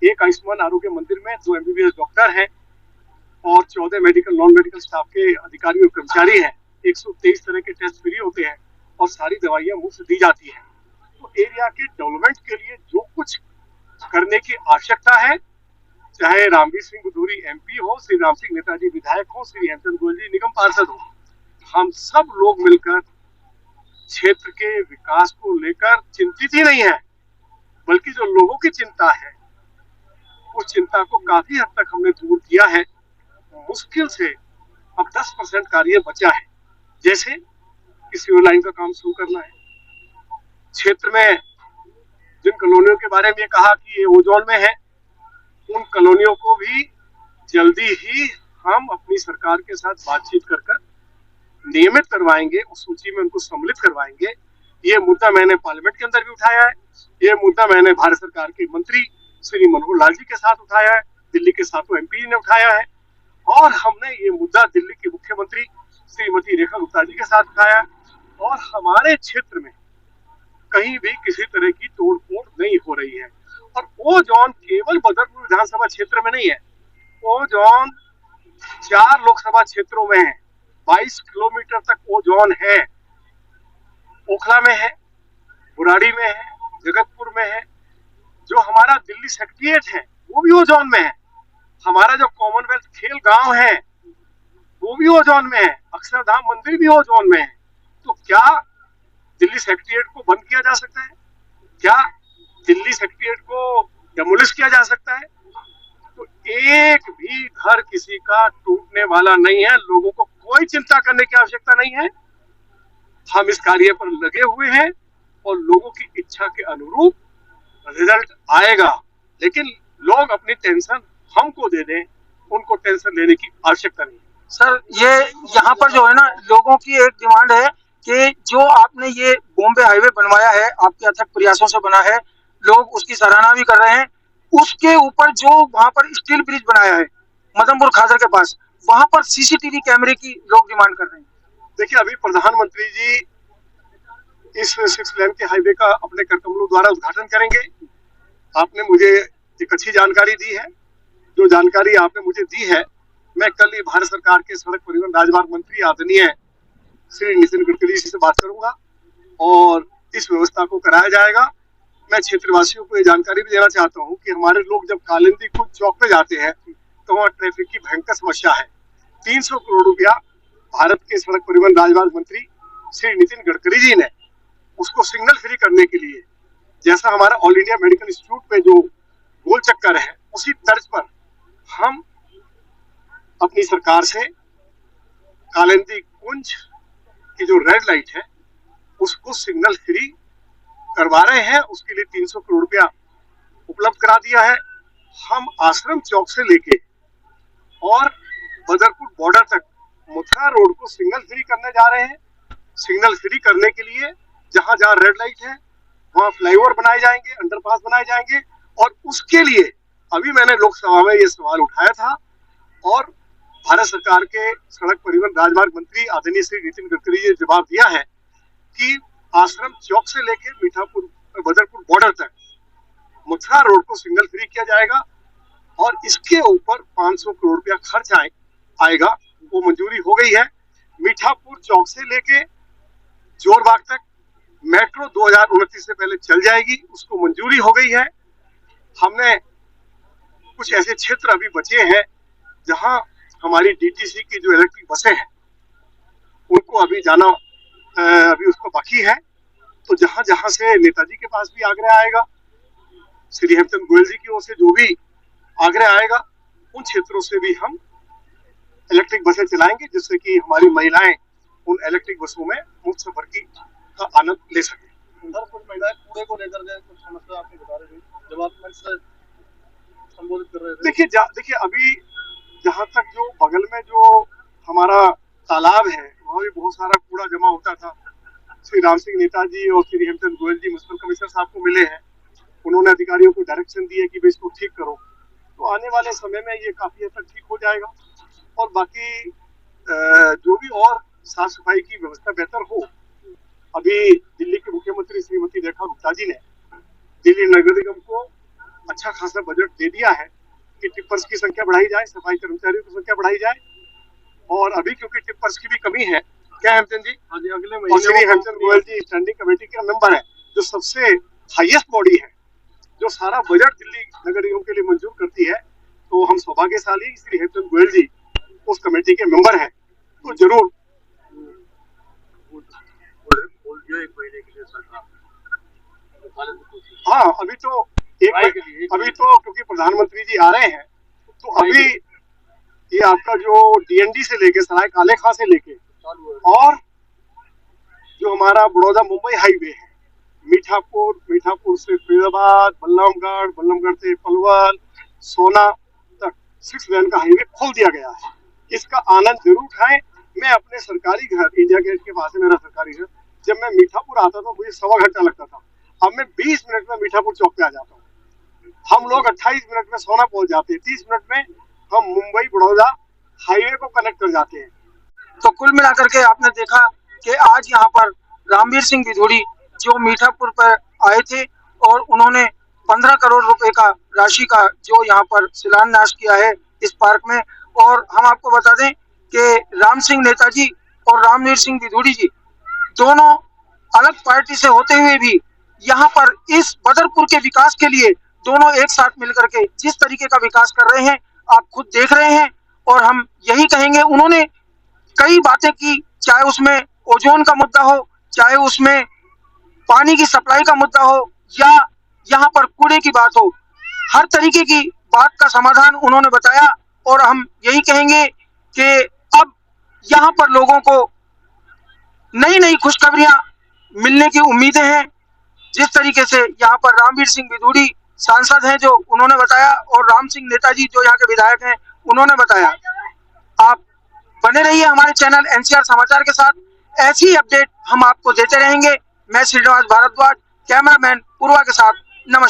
एक आयुष्मान आरोग्य मंदिर में 2 MBBS डॉक्टर हैं और 14 मेडिकल नॉन मेडिकल स्टाफ के अधिकारी और कर्मचारी हैं। 123 तरह के टेस्ट फ्री होते हैं और सारी दवाइयां मुफ्त दी जाती हैं। तो एरिया के डेवलपमेंट के लिए जो कुछ करने की आवश्यकता है, चाहे रामवीर सिंह बुधूरी MP हो, श्री राम सिंह नेताजी विधायक हो, श्री हेमचंद गोयल जी निगम पार्षद हो, हम सब लोग मिलकर क्षेत्र के विकास को लेकर चिंतित ही नहीं है, बल्कि जो लोगों की चिंता है उस चिंता को काफी हद तक हमने दूर किया है। मुश्किल से अब 10% कार्य बचा है, जैसे कि सीवर लाइन का काम शुरू करना है। क्षेत्र में जिन कॉलोनियों के बारे में कहा कि ये ओजोन में है, उन कॉलोनियों को भी जल्दी ही हम अपनी सरकार के साथ बातचीत कर नियमित करवाएंगे, उस सूची में उनको सम्मिलित करवाएंगे। ये मुद्दा मैंने पार्लियामेंट के अंदर भी उठाया है, ये मुद्दा मैंने भारत सरकार के मंत्री श्री मनोहर लाल जी के साथ उठाया है, दिल्ली के साथों MP ने उठाया है और हमने ये मुद्दा दिल्ली के मुख्यमंत्री श्रीमती रेखा गुप्ता जी के साथ उठाया। और हमारे क्षेत्र में कहीं भी किसी तरह की तोड़-फोड़ नहीं हो रही है। और वो जोन केवल बदरपुर विधानसभा क्षेत्र में नहीं है, वो जोन 4 लोकसभा क्षेत्रों में है। 22 किलोमीटर तक वो जोन है। ओखला में है, बुराड़ी में है, जगतपुर में है। जो हमारा दिल्ली सेक्रेटेरिएट है वो भी वो जोन में है। हमारा जो कॉमनवेल्थ खेल गांव है वो भी वो जोन में है। अक्षरधाम मंदिर भी वो जोन में है। तो क्या दिल्ली सेक्रेटेरिएट को बंद किया जा सकता है? क्या दिल्ली सेक्रेटेरिएट को डेमोलिश किया जा सकता है? तो एक भी घर किसी का टूटने वाला नहीं है। लोगों को कोई चिंता करने की आवश्यकता नहीं है। हम इस कार्य पर लगे हुए हैं और लोगों की इच्छा के अनुरूप रिजल्ट आएगा। लेकिन लोग अपनी टेंशन हमको दे दें, उनको टेंशन लेने की आवश्यकता नहीं। सर, ये यहाँ पर जो है ना, लोगों की एक डिमांड है कि जो आपने ये बॉम्बे हाईवे बनवाया है, आपके अथक प्रयासों से बना है, लोग उसकी सराहना भी कर रहे हैं। उसके ऊपर जो वहां पर स्टील ब्रिज बनाया है मदनपुर खादर के पास, वहां पर सीसीटीवी कैमरे की लोग डिमांड कर रहे हैं। देखिए, अभी प्रधानमंत्री जी इस 6 लेन के हाईवे का अपने करकमलों द्वारा उद्घाटन करेंगे। आपने मुझे एक अच्छी जानकारी दी है। जो जानकारी आपने मुझे दी है, मैं कल ही भारत सरकार के सड़क परिवहन राजमार्ग मंत्री आदरणीय श्री नितिन गडकरी जी से बात करूंगा और इस व्यवस्था को कराया जाएगा। मैं क्षेत्रवासियों को ये जानकारी भी देना चाहता हूँ कि हमारे लोग जब कालिंदी कुंज चौक पे जाते हैं तो वहाँ ट्रैफिक की भयंकर समस्या है। 300 करोड़ रुपया भारत के सड़क परिवहन राजमार्ग मंत्री श्री नितिन गडकरी जी ने उसको सिग्नल फ्री करने के लिए, जैसा हमारा ऑल इंडिया मेडिकल इंस्टीट्यूट पे जो गोल चक्कर है, उसी तर्ज पर हम अपनी सरकार से कालिंदी कुंज की जो रेड लाइट है उसको सिग्नल फ्री करवा रहे हैं। उसके लिए 300 करोड़ रुपया उपलब्ध करा दिया है। हम आश्रम चौक से लेके और बदरपुर बॉर्डर तक मथुरा रोड को सिग्नल फ्री करने जा रहे हैं। सिग्नल फ्री करने के लिए जहां जहां रेड लाइट है वहां फ्लाईओवर बनाए जाएंगे, अंडरपास बनाए जाएंगे और उसके लिए अभी मैंने लोकसभा में ये सवाल उठाया था और भारत सरकार के सड़क परिवहन राजमार्ग मंत्री आदरणीय श्री नितिन गडकरी जी ने जवाब दिया है कि आश्रम चौक से लेकर मीठापुर बदरपुर बॉर्डर तक मथुरा रोड को सिग्नल फ्री किया जाएगा और इसके ऊपर 500 करोड़ रुपया खर्च आएगा। वो मंजूरी हो गई है। मीठापुर चौक से लेके जोरबाग तक मेट्रो 2029 से पहले चल जाएगी, उसको मंजूरी हो गई है। हमने कुछ ऐसे क्षेत्र अभी बचे हैं जहां हमारी डीटीसी की जो इलेक्ट्रिक बसें हैं उनको अभी जाना अभी उसको बाकी है। तो जहां जहां से नेताजी के पास भी आग्रह आएगा, श्री हेमचंद गोयल जी की ओर से जो भी आग्रह आएगा, उन क्षेत्रों से भी हम इलेक्ट्रिक बसें चलाएंगे जिससे कि हमारी महिलाएं उन इलेक्ट्रिक बसों में मुफ्त सफर का आनंद ले सके। कुछ महिलाएं कूड़े को लेकर के कुछ समस्या आपने बता रही थी, जब आप मंच से संबोधित कर रहे थे। देखिए अभी जहां तक जो बगल में जो हमारा तालाब है वहाँ भी बहुत सारा कूड़ा जमा होता था। श्री राम सिंह नेताजी और श्री हेमचंद गोयल जी म्युनिसिपल कमिश्नर साहब को मिले हैं, उन्होंने अधिकारियों को डायरेक्शन दिए कि भाई इसको ठीक करो। तो आने वाले समय में ये काफी हद तक ठीक हो जाएगा और बाकी जो भी और साफ सफाई की व्यवस्था बेहतर हो। अभी दिल्ली के मुख्यमंत्री श्रीमती रेखा गुप्ता जी ने दिल्ली नगर निगम को अच्छा खासा बजट दे दिया है कि टिप्पर्स की संख्या बढ़ाई जाए, सफाई कर्मचारियों की संख्या बढ़ाई जाए और अभी क्योंकि टिप्पर्स की भी कमी है, क्या हेमचंद जी? हाँ जी, अगले और श्री हेमचंद गोयल जी स्टैंडिंग कमेटी के मेंबर है, जो सबसे हाईएस्ट बॉडी है, जो सारा बजट दिल्ली नगर निगम के लिए मंजूर करती है। तो हम सौभाग्यशाली श्री हेमचंद गोयल जी उस कमेटी के मेंबर हैं। तो जरूर एक महीने के लिए सरकार, हाँ अभी तो क्योंकि प्रधानमंत्री जी आ रहे हैं तो अभी ये आपका जो डीएनडी से लेके सराय काले खां से लेके और जो हमारा बड़ौदा मुंबई हाईवे है, मीठापुर से फरीदाबाद, बल्लमगढ़ से पलवल, सोना तक 6 लेन का हाईवे खोल दिया गया है। इसका आनंद जरूर उठाएं। मैं अपने सरकारी घर, इंडिया गेट के पास है मेरा सरकारी घर, जब मैं मीठापुर आता था मुझे 1.25 घंटा लगता था, अब मैं 20 मिनट में मीठापुर चौक पे आ जाता हूँ। हम लोग 28 मिनट में सोना पहुंच जाते हैं, 30 मिनट में हम मुंबई बड़ौदा हाईवे को कनेक्ट कर जाते हैं। तो कुल मिलाकर के आपने देखा कि आज यहाँ पर रामवीर सिंह बिधूड़ी जो मीठापुर पर आए थे और उन्होंने 15 करोड़ रुपए का राशि का जो यहाँ पर शिलान्यास किया है इस पार्क में। और हम आपको बता दें कि राम सिंह नेताजी और रामवीर सिंह बिधूड़ी जी दोनों अलग पार्टी से होते हुए भी यहाँ पर इस बदरपुर के विकास के लिए दोनों एक साथ मिलकर के जिस तरीके का विकास कर रहे हैं आप खुद देख रहे हैं। और हम यही कहेंगे, उन्होंने कई बातें की, चाहे उसमें ओजोन का मुद्दा हो, चाहे उसमें पानी की सप्लाई का मुद्दा हो या यहाँ पर कूड़े की बात हो, हर तरीके की बात का समाधान उन्होंने बताया। और हम यही कहेंगे कि अब यहाँ पर लोगों को नई नई खुशखबरियां मिलने की उम्मीदें हैं। जिस तरीके से यहाँ पर रामवीर सिंह बिधूड़ी सांसद हैं जो उन्होंने बताया और राम सिंह नेताजी जो यहाँ के विधायक हैं उन्होंने बताया। आप बने रहिए हमारे चैनल एनसीआर समाचार के साथ, ऐसी अपडेट हम आपको देते रहेंगे। मैं श्रीनिवास भारद्वाज, कैमरामैन पूर्वा के साथ, नमस्कार।